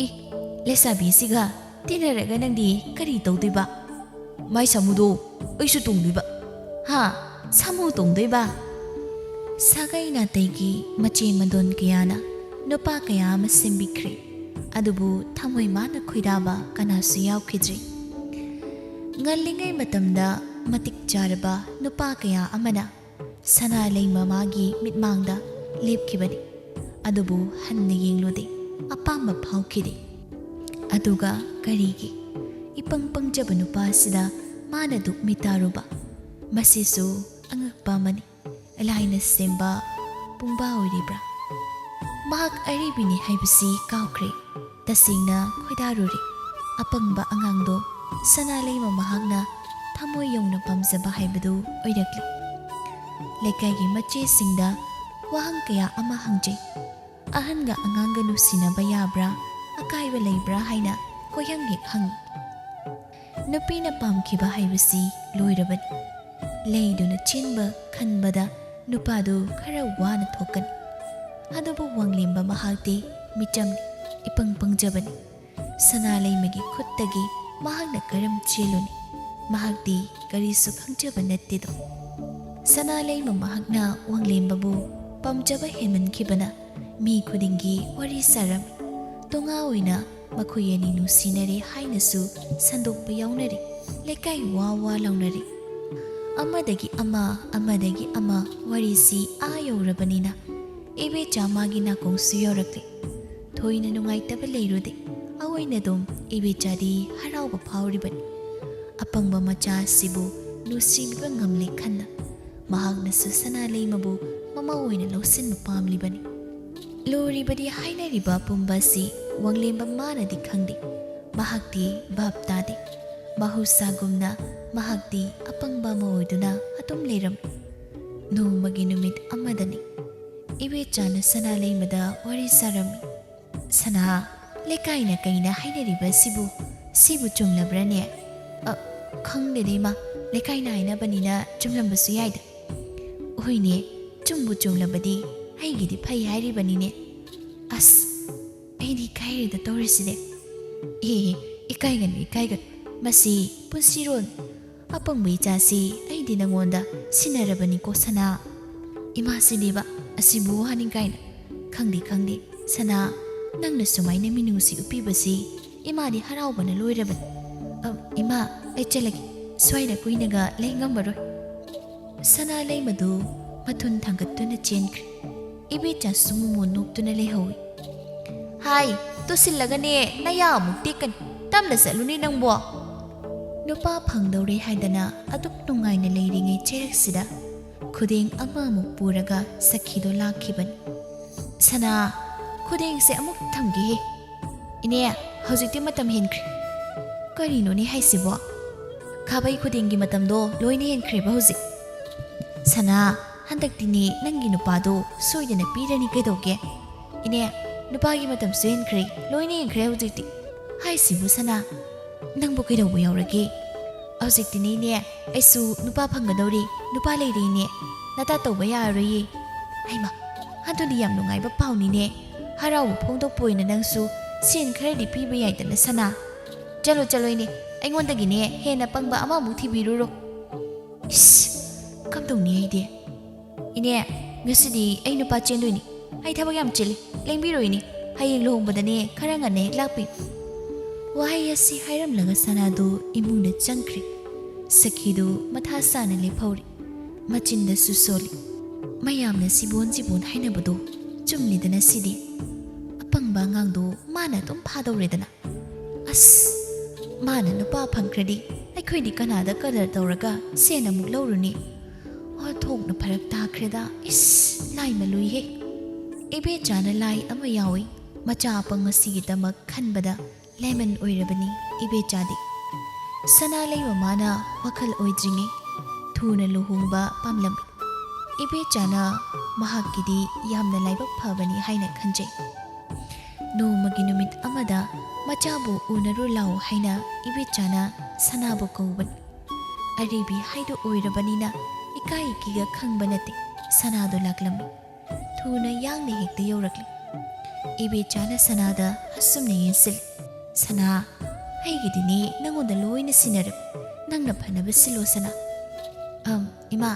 ꯏ ꯂꯩꯁꯥꯕꯤꯁꯤꯒ ꯇꯤꯟꯅꯔꯒ ꯅꯪꯗꯤ ꯀꯔꯤ ꯇꯧꯗꯣꯏꯕ? ꯃꯥꯏ ꯁꯥꯃꯨꯗꯣ ꯑꯩꯁꯨ ꯇꯣꯡꯗꯣꯏꯕ. ꯍꯥ ꯁꯥꯃꯨ ꯇꯣꯡꯗꯣꯏꯕ? ꯁꯥꯒꯩ ꯅꯥꯇꯩꯒꯤ ꯃꯆꯦ ꯃꯗꯣꯟ ꯀꯌꯥꯅ ꯅꯨꯄꯥ ꯀꯌꯥ ꯑꯃ ꯁꯦꯝꯕꯤꯈ꯭ꯔꯦ. ꯑꯗꯨꯕꯨ ꯊꯃꯣꯏ ꯃꯥꯅ ꯈꯣꯏꯗꯥꯕ ꯀꯅꯥꯁꯨ ꯌꯥꯎꯈꯤꯗ꯭ꯔꯤ. ꯉꯜꯂꯤꯉꯩ ꯃꯇꯝꯗ ꯃꯇꯤꯛ ꯆꯥꯔꯕ ꯅꯨꯄꯥ ꯀꯌꯥ ꯑꯃꯅ ꯁꯅꯥ ꯂꯩꯃ ꯃꯥꯒꯤ ꯃꯤꯠꯃꯥꯡꯗ ꯂꯦꯞꯈꯤꯕꯅꯤ. ꯑꯗꯨꯕꯨ ꯍꯟꯅ ꯌꯦꯡꯂꯨꯗꯦ, ꯑꯄꯥꯝꯕ ꯐꯥꯎꯈꯤꯗꯦ. ꯑꯗꯨꯒ ꯀꯔꯤꯒꯤ ꯏꯄꯪ ꯄꯪꯖꯕ ꯅꯨꯄꯥꯁꯤꯗ ꯃꯥꯅ ꯗꯨꯛ ꯃꯤꯇꯥꯔꯨꯕ? ꯃꯁꯤꯁꯨ ꯑꯉꯛꯄ ꯑꯃꯅꯤ. ꯂꯥꯏꯅ ꯁꯦꯝꯕ ꯄꯨꯡꯕꯥ ꯑꯣꯏꯔꯤꯕ꯭ꯔꯥ? ꯃꯍꯥꯛ ꯑꯔꯤꯕꯤꯅꯤ ꯍꯥꯏꯕꯁꯤ ꯀꯥꯎꯈ꯭ꯔꯦ. ꯇꯁꯦꯡꯅ ꯈꯣꯏꯗꯥꯔꯨꯔꯦ. ꯑꯄꯪꯕ ꯑꯉꯥꯡꯗꯣ ꯁꯅꯥ ꯂꯩꯃ ꯃꯍꯥꯛꯅ ꯊꯃꯣꯏ ꯌꯧꯅ ꯄꯥꯝꯖꯕ ꯍꯥꯏꯕꯗꯨ ꯑꯣꯏꯔꯛꯂꯤ. ꯂꯩꯀꯥꯏꯒꯤ ꯃꯆꯦꯁꯤꯡꯗ ꯋꯥꯍꯪ ꯀꯌా ꯑꯃ ꯍꯪꯖꯩ. ꯑꯍꯟꯒ ꯑꯉꯥꯡꯒ ꯅꯨꯡꯁꯤꯅꯕ ꯌꯥꯕ꯭ꯔꯥ, ꯑꯀꯥꯏꯕ ꯂꯩꯕ꯭ꯔꯥ ꯍꯥꯏꯅ ꯀꯣꯏꯍꯪ ꯍꯦꯛ ꯍꯪꯉꯤ. ꯅꯨꯄꯤꯅ ꯄꯥꯝꯈꯤꯕ ꯍꯥꯏꯕꯁꯤ ꯂꯣꯏꯔꯕꯅꯤ. ꯂꯩꯗꯨꯅ ꯆꯦꯟꯕ ꯈꯟꯕꯗ ꯅꯨꯄꯥꯗꯨ ꯈꯔ ꯋꯥꯅ ꯊꯣꯛꯀꯅꯤ. ꯑꯗꯨꯕꯨ ꯋꯥꯡꯂꯦꯝꯕ ꯃꯍꯥꯛꯇꯤ ꯃꯤꯆꯝꯅꯤ, ꯏꯄꯪ ꯄꯪꯖꯕꯅꯤ. ꯁꯅꯥ ꯂꯩꯃꯒꯤ ꯈꯨꯠꯇꯒꯤ ꯃꯍꯥꯛꯅ ꯀꯔꯝ ꯆꯦꯜꯂꯨꯅꯤ? ꯃꯍꯥꯛꯇꯤ ꯀꯔꯤꯁꯨ ꯈꯪꯖꯕ ꯅꯠꯇꯦꯗꯣ. ꯁꯅꯥ ꯂꯩꯃ ꯃꯍꯥꯛꯅ ꯋꯥꯡꯂꯦꯝꯕꯕꯨ ꯄꯥꯝꯖꯕ ꯍꯦꯟꯃꯟꯈꯤꯕꯅ ꯃꯤ ꯈꯨꯗꯤꯡꯒꯤ ꯋꯥꯔꯤ ꯁꯥꯔꯝꯃꯤ. ꯇꯣꯉꯥ ꯑꯣꯏꯅ ꯃꯈꯣꯏ ꯑꯅꯤ ꯅꯨꯡꯁꯤꯅꯔꯦ ꯍꯥꯏꯅꯁꯨ ꯁꯟꯗꯣꯛꯄ ꯌꯥꯎꯅꯔꯤ. ꯂꯩꯀꯥꯏ ꯋꯥ ꯋꯥ ꯂꯥꯎꯅꯔꯤ. ꯑꯃꯗꯒꯤ ꯑꯃ ꯑꯃꯗꯒꯤ ꯑꯃ ꯋꯥꯔꯤꯁꯤ ꯌꯧꯔꯕꯅꯤꯅ ꯏꯕꯦꯆꯥ ꯃꯥꯒꯤ ꯅꯥꯀꯣꯡꯁꯨ ꯌꯧꯔꯛꯂꯦ. ꯊꯣꯏꯅ ꯅꯨꯡꯉꯥꯏꯇꯕ ꯂꯩꯔꯨꯗꯦ. ꯑꯑꯣꯏꯅꯗꯨꯝ ꯏꯕꯦꯆꯥꯗꯤ ꯍꯔꯥꯎꯕ ꯐꯥꯎꯔꯤꯕꯅꯤ. ꯑꯄꯪꯕ ꯃꯆꯥ ꯑꯁꯤꯕꯨ ꯅꯨꯡꯁꯤꯕꯤꯕ ꯉꯝꯂꯦ ꯈꯟꯅ ꯃꯍꯥꯛꯅꯁꯨ ꯁꯅꯥ ꯂꯩꯃꯕꯨ ꯃꯃꯧ ꯑꯣꯏꯅ ꯂꯧꯁꯤꯟꯕ ꯄꯥꯝꯂꯤꯕꯅꯤ. ꯂꯨꯔꯤꯕꯗꯤ ꯍꯥꯏꯅꯔꯤꯕ ꯄꯨꯝꯕ ꯑꯁꯤ ꯋꯥꯡꯂꯦꯝꯕ ꯃꯥꯅꯗꯤ ꯈꯪꯗꯦ. ꯃꯍꯥꯛꯇꯤ ꯚꯥꯞ ꯇꯥꯗꯦ. ꯃꯍꯧꯁꯥꯒꯨꯝꯅ ꯃꯍꯥꯛꯇꯤ ꯑꯄꯪꯕ ꯑꯃ ꯑꯣꯏꯗꯨꯅ ꯑꯗꯨꯝ ꯂꯩꯔꯝꯃꯤ. ꯅꯣꯡꯃꯒꯤ ꯅꯨꯃꯤꯠ ꯑꯃꯗꯅꯤ ꯏꯕꯦꯆꯥꯅ ꯁꯅꯥ ꯂꯩꯃꯗ ꯋꯥꯔꯤ ꯁꯥꯔꯝꯃꯤ. ꯁꯅꯥ, ꯂꯩꯀꯥꯏꯅ ꯀꯩꯅ ꯍꯥꯏꯅꯔꯤꯕ ꯁꯤꯕꯨ ꯆꯨꯝꯂꯕ꯭ꯔꯅꯦ? ꯈꯪꯗꯦꯅꯦ ꯏꯃꯥ, ꯂꯩꯀꯥꯏꯅ ꯍꯥꯏꯅꯕꯅꯤꯅ ꯆꯨꯝꯂꯝꯕꯁꯨ ꯌꯥꯏꯗ. ꯍꯣꯏꯅꯦ, ꯆꯨꯝꯕꯨ ꯆꯨꯝꯂꯕꯗꯤ ꯑꯩꯒꯤꯗꯤ ꯐꯩ ꯍꯥꯏꯔꯤꯕꯅꯤꯅꯦ. ꯑꯁ ꯑꯩꯗꯤ ꯏꯀꯥꯏꯔꯦꯗ ꯇꯧꯔꯤꯁꯤꯅꯦ. ꯏꯀꯥꯏꯒꯅꯨ ꯏꯀꯥꯏꯒꯅꯨ, ꯃꯁꯤ ꯄꯨꯟꯁꯤꯔꯣꯜ. ꯑꯄꯪꯕ ꯏꯆꯥꯁꯤ ꯑꯩꯗꯤ ꯅꯪꯉꯣꯟꯗ ꯁꯤꯟꯅꯔꯕꯅꯤꯀꯣ ꯁꯅꯥ. ꯏꯃꯥꯁꯤꯅꯦꯕ ꯑꯁꯤꯕꯨ ꯋꯥꯅꯤ ꯀꯥꯏꯅ. ꯈꯪꯗꯦ ꯁꯅꯥ, ꯅꯪꯅ ꯁꯨꯃꯥꯏꯅ ꯃꯤꯅꯨꯡꯁꯤ ꯎꯠꯄꯤꯕꯁꯤ ꯏꯃꯥꯗꯤ ꯍꯔꯥꯎꯕꯅ ꯂꯣꯏꯔꯕꯅꯤ. ꯏꯃꯥ ꯑꯩ ꯆꯠꯂꯒꯦ, ꯁ꯭ꯋꯥꯏꯗ ꯀꯨꯏꯅꯒ ꯂꯩ ꯉꯝꯃꯔꯣꯏ. ꯁꯅꯥ ꯂꯩꯃꯗꯨ ꯃꯊꯨꯟ ꯊꯥꯡꯒꯠꯇꯨꯅ ꯆꯦꯟꯈ꯭ꯔꯦ. ꯏꯕꯦꯆꯥꯁꯨ ꯃꯣꯃꯣꯟ ꯅꯣꯛꯇꯨꯅ ꯂꯩꯍꯧꯏ. ꯍꯥꯏ, ꯇꯨꯁꯤꯜꯂꯒꯅꯦ ꯅꯌꯥ ꯑꯃꯨꯛ ꯇꯦꯛꯀꯅꯤ. ꯇꯞꯅ ꯆꯠꯂꯨꯅꯤ ꯅꯪꯕꯣ. ꯅꯨꯄꯥ ꯐꯪꯗꯧꯔꯦ ꯍꯥꯏꯗꯅ ꯑꯗꯨꯛ ꯅꯨꯡꯉꯥꯏꯅ ꯂꯩꯔꯤꯉꯩ ꯆꯩꯔꯛꯁꯤꯗ ꯈꯨꯗꯦꯡ ꯑꯃꯃꯨꯛ ꯄꯨꯔꯒ ꯁꯈꯤꯗꯣ ꯂꯥꯛꯈꯤꯕꯅꯤ. ꯁꯅꯥ, ꯈꯨꯗꯦꯡꯁꯦ ꯑꯃꯨꯛ ꯊꯝꯒꯦꯍꯦ. ꯏꯅꯦ, ꯍꯧꯖꯤꯛꯇꯤ ꯃꯇꯝ ꯍꯦꯟꯈ꯭ꯔꯦ. ꯀꯔꯤꯅꯣꯅꯦ ꯍꯥꯏꯁꯤꯕꯣ? ꯈꯥꯕꯩ ꯈꯨꯗꯦꯡꯒꯤ ꯃꯇꯝꯗꯣ ꯂꯣꯏꯅ ꯍꯦꯟꯈ꯭ꯔꯦꯕ ꯍꯧꯖꯤꯛ. ꯁꯅꯥ, ꯍꯟꯗꯛꯇꯤꯅꯦ ꯅꯪꯒꯤ ꯅꯨꯄꯥꯗꯣ ꯁꯣꯏꯗꯅ ꯄꯤꯔꯅꯤ ꯀꯩꯗꯧꯒꯦ? ꯏꯅꯦ, ꯅꯨꯄꯥꯒꯤ ꯃꯇꯝꯁꯨ ꯍꯦꯟꯈ꯭ꯔꯦ, ꯂꯣꯏꯅ ꯍꯦꯟꯈ꯭ꯔꯦ ꯍꯧꯖꯤꯛꯇꯤ. ꯍꯥꯏꯁꯤꯕꯨ ꯁꯅꯥ, ꯅꯪꯕꯨ ꯀꯩꯗꯧꯕ ꯌꯥꯎꯔꯒꯦ? ꯍꯧꯖꯤꯛꯇꯤꯅꯦ ꯏꯅꯦ, ꯑꯩꯁꯨ ꯅꯨꯄꯥ ꯐꯪꯒꯗꯧꯔꯤ. ꯅꯨꯄꯥ ꯂꯩꯔꯦ ꯏꯅꯦ, ꯅꯇꯥ ꯇꯧꯕ ꯌꯥꯔꯔꯣꯏꯌꯦ. ꯍꯩꯃꯥ, ꯑꯗꯨꯗꯤ ꯌꯥꯝ ꯅꯨꯡꯉꯥꯏꯕ ꯄꯥꯎꯅꯤꯅꯦ. ꯍꯔꯥꯎꯕ ꯐꯣꯡꯗꯣꯛꯄ ꯑꯣꯏꯅ ꯅꯪꯁꯨ ꯁꯦꯟ ꯈꯔꯗꯤ ꯄꯤꯕ ꯌꯥꯏꯗꯅ ꯁꯅꯥ. ꯆꯠꯂꯣ ꯏꯅꯦ, ꯑꯩꯉꯣꯟꯗꯒꯤꯅꯦ ꯍꯦꯟꯅ ꯄꯪꯕ ꯑꯃꯃꯨꯛ ꯊꯤꯕꯤꯔꯨꯔꯣ. ꯏꯁ, ꯀꯝꯗꯧꯅꯤ ꯑꯩꯗꯤ? ꯏꯅꯦ, ꯉꯁꯤꯗꯤ ꯑꯩ ꯅꯨꯄꯥ ꯆꯦꯟꯗꯣꯏꯅꯤ. ꯑꯩ ꯊꯕꯛ ꯌꯥꯝ ꯆꯤꯜꯂꯤ, ꯂꯦꯡꯕꯤꯔꯣ ꯏꯅꯦ. ꯍꯌꯦꯡ ꯂꯨꯍꯣꯡꯕꯗꯅꯦ ꯈꯔ ꯉꯟꯅ ꯍꯦꯛ ꯂꯥꯛꯄꯤꯌꯨ. ꯋꯥꯍꯩ ꯑꯁꯤ ꯍꯥꯏꯔꯝꯂꯒ ꯁꯅꯥꯗꯨ ꯏꯃꯨꯡꯗ ꯆꯪꯈ꯭ꯔꯦ. ꯁꯈꯤꯗꯨ ꯃꯊꯥ ꯁꯥꯅ ꯂꯦꯞꯍꯧꯔꯤ. ꯃꯆꯤꯟꯗꯁꯨ ꯁꯣꯜꯂꯤ. ꯃꯌꯥꯝꯅ ꯁꯤꯕꯣꯟ ꯍꯥꯏꯅꯕꯗꯣ ꯆꯨꯝꯂꯤꯗꯅ ꯁꯤꯗꯤ. ꯑꯄꯪꯕ ꯑꯉꯥꯡꯗꯣ ꯃꯥꯅ ꯑꯗꯨꯝ ꯐꯥꯗꯧꯔꯦꯗꯅ. ꯑꯁ, ꯃꯥꯅ ꯅꯨꯄꯥ ꯐꯪꯈ꯭ꯔꯗꯤ ꯑꯩꯈꯣꯏꯗꯤ ꯀꯅꯥꯗ ꯀꯗꯔ ꯇꯧꯔꯒ ꯁꯦꯟ ꯑꯃꯨꯛ ꯂꯧꯔꯨꯅꯤ? ꯊꯣꯛꯅ ꯐꯔꯛ ꯇꯥꯈ꯭ꯔꯦꯗ. ꯏꯁ, ꯂꯥꯏꯃ ꯂꯨꯏꯍꯦ. ꯏꯕꯦꯆꯥꯅ ꯂꯥꯏ ꯑꯃ ꯌꯥꯎꯏ. ꯃꯆꯥ ꯑꯄꯪ ꯑꯁꯤꯒꯤꯗꯃꯛ ꯈꯟꯕꯗ ꯂꯦꯃꯟ ꯑꯣꯏꯔꯕꯅꯤ ꯏꯕꯦꯆꯥꯗꯤ. ꯁꯅꯥ ꯂꯩꯃ ꯃꯥꯅ ꯋꯥꯈꯜ ꯑꯣꯏꯗ꯭ꯔꯤꯉꯩ ꯊꯨꯅ ꯂꯨꯍꯣꯡꯕ ꯄꯥꯝꯂꯝꯃꯤ. ꯏꯕꯦꯆꯥꯅ ꯃꯍꯥꯛꯀꯤꯗꯤ ꯌꯥꯝꯅ ꯂꯥꯏꯕꯛ ꯐꯕꯅꯤ ꯍꯥꯏꯅ ꯈꯟꯖꯩ. ꯅꯣꯡꯃꯒꯤ ꯅꯨꯃꯤꯠ ꯑꯃꯗ ꯃꯆꯥꯕꯨ ꯎꯅꯔꯨ ꯂꯥꯎ ꯍꯥꯏꯅ ꯏꯕꯦꯆꯥꯅ ꯁꯅꯥꯕꯨ ꯀꯧꯕꯅꯤ꯫ ꯑꯔꯤꯕꯤ ꯍꯥꯏꯗꯨ ꯑꯣꯏꯔꯕꯅꯤꯅ ꯏꯀꯥꯏ ꯏꯀꯤꯒ ꯈꯪꯕ ꯅꯠꯇꯦ ꯁꯅꯥꯗꯨ ꯂꯥꯛꯂꯝꯃꯤ꯫ ꯊꯨꯅ ꯌꯥꯡꯅ ꯍꯦꯛꯇ ꯌꯧꯔꯛꯂꯤ꯫ ꯏꯕꯦꯆꯥꯅ ꯁꯅꯥꯗ ꯑꯁꯨꯝꯅ ꯌꯦꯡꯁꯤꯜꯂꯤ꯫ ꯁꯅꯥ, ꯑꯩꯒꯤꯗꯤꯅꯦ ꯅꯪꯉꯣꯟꯗ ꯂꯣꯏꯅ ꯁꯤꯟꯅꯔꯦ, ꯅꯪꯅ ꯐꯅꯕ ꯁꯤꯜꯂꯣ ꯁꯅꯥ꯫ ꯏꯃꯥ,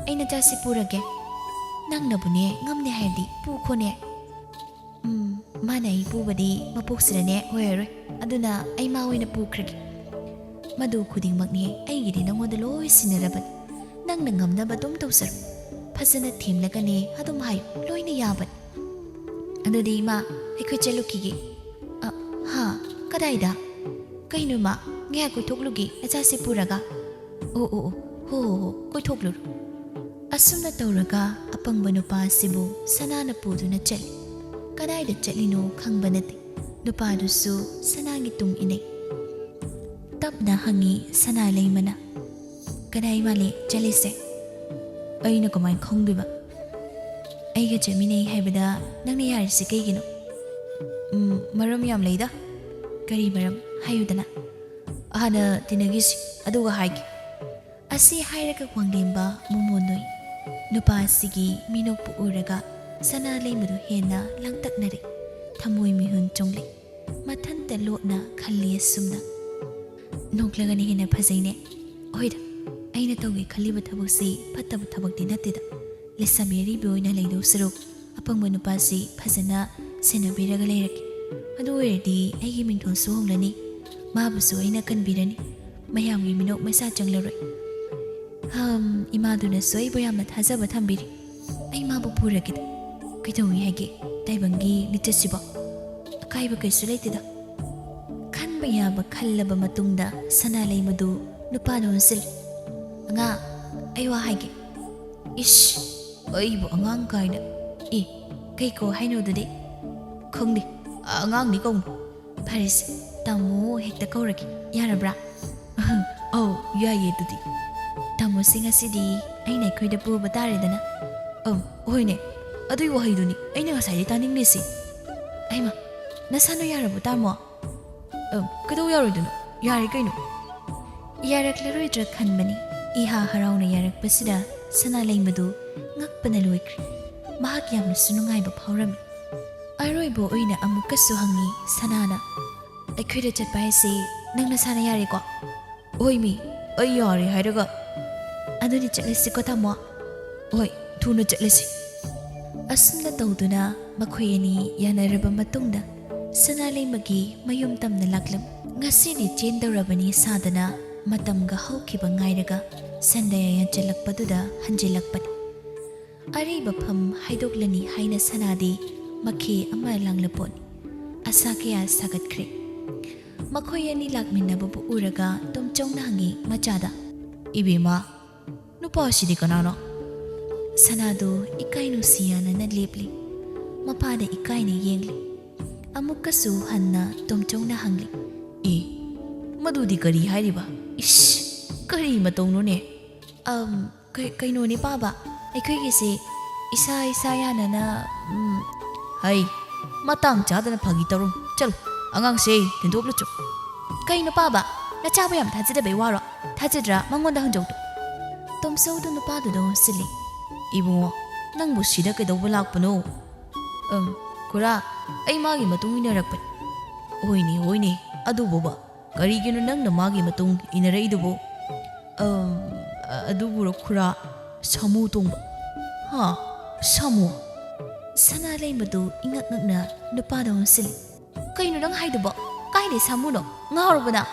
ꯑꯩ ꯅꯆꯥꯁꯤ ꯄꯨꯔꯒꯦ, ꯅꯪꯅꯕꯨꯅꯦ ꯉꯝꯅꯦ ꯍꯥꯏꯔꯗꯤ ꯄꯨꯈꯣꯅꯦ꯫ ꯃꯥꯅ ꯑꯩ ꯄꯨꯕꯗꯤ ꯃꯄꯣꯛꯁꯤꯗꯅꯦ ꯑꯣꯏꯔꯔꯣꯏ, ꯑꯗꯨꯅ ꯑꯩ ꯃꯥ ꯑꯣꯏꯅ ꯄꯨꯈ꯭ꯔꯒꯦ꯫ ꯃꯗꯨ ꯈꯨꯗꯤꯡꯃꯛꯅꯦ ꯑꯩꯒꯤꯗꯤ ꯅꯪꯉꯣꯟꯗ ꯂꯣꯏ ꯁꯤꯟꯅꯔꯕꯅꯤ, ꯅꯪꯅ ꯉꯝꯅꯕ ꯑꯗꯨꯝ ꯇꯧꯖꯔꯣ, ꯐꯖꯅ ꯊꯦꯝꯂꯒꯅꯦ ꯑꯗꯨꯝ ꯍꯥꯏꯌꯨ, ꯂꯣꯏꯅ ꯌꯥꯕꯅꯤ꯫ ꯑꯗꯨꯗꯤ ꯏꯃꯥ, ꯑꯩꯈꯣꯏ ꯆꯠꯂꯨꯈꯤꯒꯦ꯫ ꯀꯗꯥꯏꯗ? ꯀꯩꯅꯣ ꯏꯃꯥ, ꯉꯥꯏꯍꯥꯛ ꯀꯣꯏꯊꯣꯛꯂꯨꯒꯦ ꯅꯆꯥꯁꯤ ꯄꯨꯔꯒ꯫ ꯍꯣ ꯀꯣꯏꯊꯣꯛꯂꯨꯔꯣ꯫ ꯑꯁꯨꯝꯅ ꯇꯧꯔꯒ ꯑꯄꯪꯕ ꯅꯨꯄꯥ ꯑꯁꯤꯕꯨ ꯁꯅꯥꯅ ꯄꯨꯗꯨꯅ ꯆꯠꯂꯤ꯫ ꯀꯗꯥꯏꯗ ꯆꯠꯂꯤꯅꯣ ꯈꯪꯕ ꯅꯠꯇꯦ, ꯅꯨꯄꯥꯗꯨꯁꯨ ꯁꯅꯥꯒꯤ ꯇꯨꯡ ꯏꯟꯅꯩ꯫ ꯇꯞꯅ ꯍꯪꯉꯤ ꯁꯅꯥ ꯂꯩꯃꯅ, ꯀꯗꯥꯏ ꯃꯥꯜꯂꯦ ꯆꯠꯂꯤꯁꯦ? ꯑꯩꯅ ꯀꯃꯥꯏꯅ ꯈꯪꯗꯣꯏꯕ? ꯑꯩꯒ ꯆꯠꯃꯤꯟꯅꯩ ꯍꯥꯏꯕꯗ ꯅꯪꯅ ꯌꯥꯔꯤꯁꯦ ꯀꯩꯒꯤꯅꯣ? ꯃꯔꯝ ꯌꯥꯝ ꯂꯩꯗ꯫ ꯀꯔꯤ ꯃꯔꯝ ꯍꯥꯏꯌꯨꯗꯅ? ꯍꯥꯟꯅ ꯇꯤꯟꯅꯈꯤꯁꯤ ꯑꯗꯨꯒ ꯍꯥꯏꯒꯦ꯫ ꯑꯁꯤ ꯍꯥꯏꯔꯒ ꯋꯥꯡꯂꯦꯝꯕ ꯃꯣꯃꯣꯟꯅꯣꯏ ꯅꯨꯄꯥ ꯑꯁꯤꯒꯤ ꯃꯤꯅꯣꯛꯄꯨ ꯎꯔꯒ ꯁꯅꯥ ꯂꯩꯃꯗꯨ ꯍꯦꯟꯅ ꯂꯥꯡꯇꯛꯅꯔꯦ, ꯊꯃꯣꯏ ꯃꯤꯍꯨꯟ ꯆꯣꯡꯂꯦ, ꯃꯊꯟꯇ ꯂꯣꯠꯅ ꯈꯜꯂꯤ ꯑꯁꯨꯝꯅ, ꯅꯣꯛꯂꯒꯅ ꯍꯦꯟꯅ ꯐꯖꯩꯅꯦ꯫ ꯍꯣꯏꯗ, ꯑꯩꯅ ꯇꯧꯒꯦ ꯈꯜꯂꯤꯕ ꯊꯕꯛꯁꯤ ꯐꯠꯇꯕ ꯊꯕꯛꯇꯤ ꯅꯠꯇꯦꯗ, ꯂꯩꯁꯥꯕꯤ ꯑꯔꯤꯕꯤ ꯑꯣꯏꯅ ꯂꯩꯗꯧ ꯁꯔꯨꯛ ꯑꯄꯪꯕ ꯅꯨꯄꯥꯁꯤ ꯐꯖꯅ ꯁꯦꯟꯅꯕꯤꯔꯒ ꯂꯩꯔꯛꯀꯦ꯫ ꯑꯗꯨ ꯑꯣꯏꯔꯗꯤ ꯑꯩꯒꯤ ꯃꯤꯡꯊꯣꯟꯁꯨ ꯍꯣꯡꯂꯅꯤ, ꯃꯥꯕꯨꯁꯨ ꯑꯩꯅ ꯀꯟꯕꯤꯔꯅꯤ, ꯃꯌꯥꯝꯒꯤ ꯃꯤꯅꯣꯛ ꯃꯩꯁꯥ ꯆꯪꯂꯔꯣꯏ꯫ ꯏꯃꯥꯗꯨꯅꯁꯨ ꯑꯩꯕꯨ ꯌꯥꯝꯅ ꯊꯥꯖꯕ ꯊꯝꯕꯤꯔꯤ, ꯑꯩ ꯃꯥꯕꯨ ꯄꯨꯔꯒꯦꯗ꯫ ꯀꯩꯗꯧꯏ ꯍꯥꯏꯒꯦ ꯇꯥꯏꯕꯪꯒꯤ ꯂꯤꯆꯠꯁꯤꯕꯣ? ꯑꯀꯥꯏꯕ ꯀꯩꯁꯨ ꯂꯩꯇꯦꯗ꯫ ꯈꯟꯕ ꯌꯥꯕ ꯈꯜꯂꯕ ꯃꯇꯨꯡꯗ ꯁꯅꯥ ꯂꯩꯃꯗꯨ ꯅꯨꯄꯥꯗ ꯑꯣꯟꯁꯤꯜꯂꯤ꯫ ꯑꯉꯥꯡ, ꯑꯩ ꯋꯥ ꯍꯥꯏꯒꯦ꯫ ꯏꯁ, ꯑꯩꯕꯨ ꯑꯉꯥꯡ ꯀꯥꯏꯅ? ꯀꯩ ꯀꯧ ꯍꯥꯏꯅꯣ ꯑꯗꯨꯗꯤ? ꯈꯪꯗꯦ, ꯑꯉꯥꯡꯅꯤ ꯀꯧꯅꯨ꯫ ꯐꯔꯦꯁꯦ, ꯇꯥꯃꯣ ꯍꯦꯛꯇ ꯀꯧꯔꯒꯦ, ꯌꯥꯔꯕ꯭ꯔꯥ? ꯌꯥꯏꯌꯦ ꯑꯗꯨꯗꯤ꯫ ꯇꯥꯃꯣꯁꯤ ꯉꯁꯤꯗꯤ ꯑꯩꯅ ꯑꯩꯈꯣꯏꯗ ꯄꯨꯕ ꯇꯥꯔꯦꯗꯅ? ꯍꯣꯏꯅꯦ, ꯑꯗꯨꯏ ꯋꯥꯍꯩꯗꯨꯅꯤ ꯑꯩꯅ ꯉꯁꯥꯏꯗꯩ ꯇꯥꯅꯤꯡꯂꯤꯁꯤ꯫ ꯑꯩꯃ, ꯅꯁꯥꯅ ꯌꯥꯔꯕꯣ ꯇꯥꯃꯣ? ꯀꯩꯗꯧ ꯌꯥꯔꯣꯏꯗꯣꯏꯅꯣ? ꯌꯥꯔꯦ ꯀꯩꯅꯣ꯫ ꯌꯥꯔꯛꯂꯔꯣꯏꯗ꯭ꯔꯥ ꯈꯟꯕꯅꯤ, ꯏꯍꯥ ꯍꯔꯥꯎꯅ ꯌꯥꯔꯛꯄꯁꯤꯗ ꯁꯅꯥ ꯂꯩꯃꯗꯨ ꯉꯛꯄꯅ ꯂꯣꯏꯈ꯭ꯔꯦ꯫ ꯃꯍꯥꯛ ꯌꯥꯝꯅꯁꯨ ꯅꯨꯡꯉꯥꯏꯕ ꯐꯥꯎꯔꯝꯃꯤ꯫ ꯑꯔꯣꯏꯕ ꯑꯣꯏꯅ ꯑꯃꯨꯛꯀꯁꯨ ꯍꯪꯉꯤ ꯁꯅꯥꯅ, ꯑꯩꯈꯣꯏꯗ ꯆꯠꯄ ꯍꯥꯏꯁꯤ ꯅꯪ ꯅꯁꯥꯅ ꯌꯥꯔꯦꯀꯣ? ꯍꯣꯏꯃꯤ, ꯑꯩ ꯌꯥꯔꯦ ꯍꯥꯏꯔꯒ꯫ ꯑꯗꯨꯗꯤ ꯆꯠꯂꯁꯤꯀꯣ ꯇꯥꯃꯣ? ꯍꯣꯏ, ꯊꯨꯅ ꯆꯠꯂꯁꯤ꯫ ꯑꯁꯨꯝꯅ ꯇꯧꯗꯨꯅ ꯃꯈꯣꯏ ꯑꯅꯤ ꯌꯥꯅꯔꯕ ꯃꯇꯨꯡꯗ ꯁꯅꯥ ꯂꯩꯃꯒꯤ ꯃꯌꯨꯝ ꯇꯝꯅ ꯂꯥꯛꯂꯝ꯫ ꯉꯁꯤꯗꯤ ꯆꯦꯟꯗꯧꯔꯕꯅꯤ ꯁꯥꯗꯅ ꯃꯇꯝꯒ ꯍꯧꯈꯤꯕ ꯉꯥꯏꯔꯒ ꯁꯟꯗꯌꯥ ꯌꯥꯟꯁꯤꯜꯂꯛꯄꯗꯨꯗ ꯍꯟꯖꯤꯜꯂꯛꯄꯅꯤ꯫ ꯑꯔꯩꯕ ꯐꯝ ꯍꯥꯏꯗꯣꯛꯂꯅꯤ ꯍꯥꯏꯅ ꯁꯅꯥꯗꯤ ꯃꯈꯦ ꯑꯃ ꯂꯥꯡꯂꯄꯣꯠꯅꯤ꯫ ꯑꯁꯥ ꯀꯌꯥ ꯁꯥꯒꯠꯈ꯭ꯔꯦ꯫ ꯃꯈꯣꯏ ꯑꯅꯤ ꯂꯥꯛꯃꯤꯟꯅꯕꯕꯨ ꯎꯔꯒ ꯇꯣꯝꯆꯧꯅ ꯍꯪꯉꯤ ꯃꯆꯥꯗ, ꯏꯕꯦꯝꯃ, ꯅꯨꯄꯥ ꯑꯁꯤꯗꯤ ꯀꯅꯥꯅꯣ? ꯁꯅꯥꯗꯨ ꯏꯀꯥꯏ ꯅꯨꯡꯁꯤ ꯌꯥꯅꯅ ꯂꯦꯞꯂꯤ, ꯃꯄꯥꯗ ꯏꯀꯥꯏꯅ ꯌꯦꯡꯂꯤ꯫ ꯑꯃꯨꯛꯀꯁꯨ ꯍꯟꯅ ꯇꯣꯝꯆꯧꯅ ꯍꯪꯂꯤ, ꯃꯗꯨꯗꯤ ꯀꯔꯤ ꯍꯥꯏꯔꯤꯕ? ꯏꯁ, ꯀꯔꯤ ꯃꯇꯧꯅꯣꯅꯦ? ꯀꯩꯅꯣꯅꯦ ꯄꯥꯕ, ꯑꯩꯈꯣꯏꯒꯤꯁꯦ ꯏꯁꯥ ꯌꯥꯅꯅ ꯍꯩ, ꯃꯇꯥꯡ ꯆꯥꯗꯅ ꯐꯥꯒꯤ ꯇꯧꯔꯝ, ꯆꯠꯂꯨ ꯑꯉꯥꯡꯁꯦ ꯊꯤꯟꯗꯣꯛꯂꯨꯆꯣ꯫ ꯀꯩꯅꯣ ꯄꯥꯕ, ꯅꯆꯥꯕꯨ ꯌꯥꯝ ꯊꯥꯖꯗꯕꯩ ꯋꯥꯔꯣ? ꯊꯥꯖꯗ꯭ꯔꯥ ꯃꯉꯣꯟꯗ ꯍꯪꯖꯧꯗꯣ꯫ ꯇꯣꯝꯆꯧꯗꯨ ꯅꯨꯄꯥꯗꯨꯗ ꯑꯣꯟꯁꯤꯜꯂꯤ꯫ ꯏꯕꯨꯡꯉꯣ, ꯅꯪꯕꯨ ꯁꯤꯗ ꯀꯩꯗꯧꯕ ꯂꯥꯛꯄꯅꯣ? ꯈꯨꯔꯥ, ꯑꯩ ꯃꯥꯒꯤ ꯃꯇꯨꯡ ꯏꯟꯅꯔꯛꯄꯅꯤ꯫ ꯍꯣꯏꯅꯦ, ꯑꯗꯨꯕꯨꯕ ꯀꯔꯤꯒꯤꯅꯣ ꯅꯪꯅ ꯃꯥꯒꯤ ꯃꯇꯨꯡ ꯏꯟꯅꯔꯛꯏꯗꯨꯕꯨ? ꯑꯗꯨꯕꯨꯔꯣ ꯈꯨꯔꯥ, ꯁꯥꯃꯨ ꯇꯣꯡꯕ꯫ ꯁꯥꯃꯨ? ꯁꯅꯥ ꯂꯩꯃꯗꯨ ꯏꯉꯛ ꯉꯛꯅ ꯅꯨꯄꯥꯗ ꯑꯣꯟꯁꯤꯜꯂꯤ꯫ ꯀꯩꯅꯣ ꯅꯪ ꯍꯥꯏꯗꯨꯕꯣ? ꯀꯥꯏꯗꯩ ꯁꯥꯃꯨꯅꯣ? ꯉꯥꯎꯔꯕꯅ?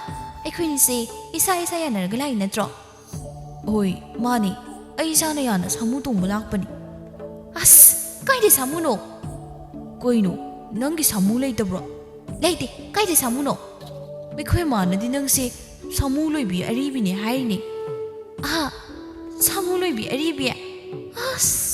ꯑꯩꯈꯣꯏꯅꯤꯁꯦ ꯏꯁꯥ ꯌꯥꯅꯔꯒ ꯂꯥꯛꯏ ꯅꯠꯇ꯭ꯔꯣ? ꯍꯣꯏ, ꯃꯥꯅꯤ, ꯑꯩ ꯏꯁꯥꯅ ꯌꯥꯅ ꯁꯥꯃꯨ ꯇꯣꯡꯕ ꯂꯥꯛꯄꯅꯤ꯫ ꯑꯁ, ꯀꯥꯏꯗꯩ ꯁꯥꯃꯨꯅꯣ? ꯀꯩꯅꯣ, ꯅꯪꯒꯤ ꯁꯥꯃꯨ ꯂꯩꯇꯕ꯭ꯔꯣ? ꯂꯩꯇꯦ, ꯀꯥꯏꯗꯩ ꯁꯥꯃꯨꯅꯣ? ꯑꯩꯈꯣꯏ ꯃꯥꯅꯗꯤ ꯅꯪꯁꯦ ꯁꯥꯃꯨ ꯂꯣꯏꯕꯤ ꯑꯔꯤꯕꯤꯅꯦ ꯍꯥꯏꯔꯤꯅꯦ꯫ ꯁꯥꯃꯨ ꯂꯣꯏꯕꯤ ꯑꯔꯤꯕꯤ? ꯑꯁ!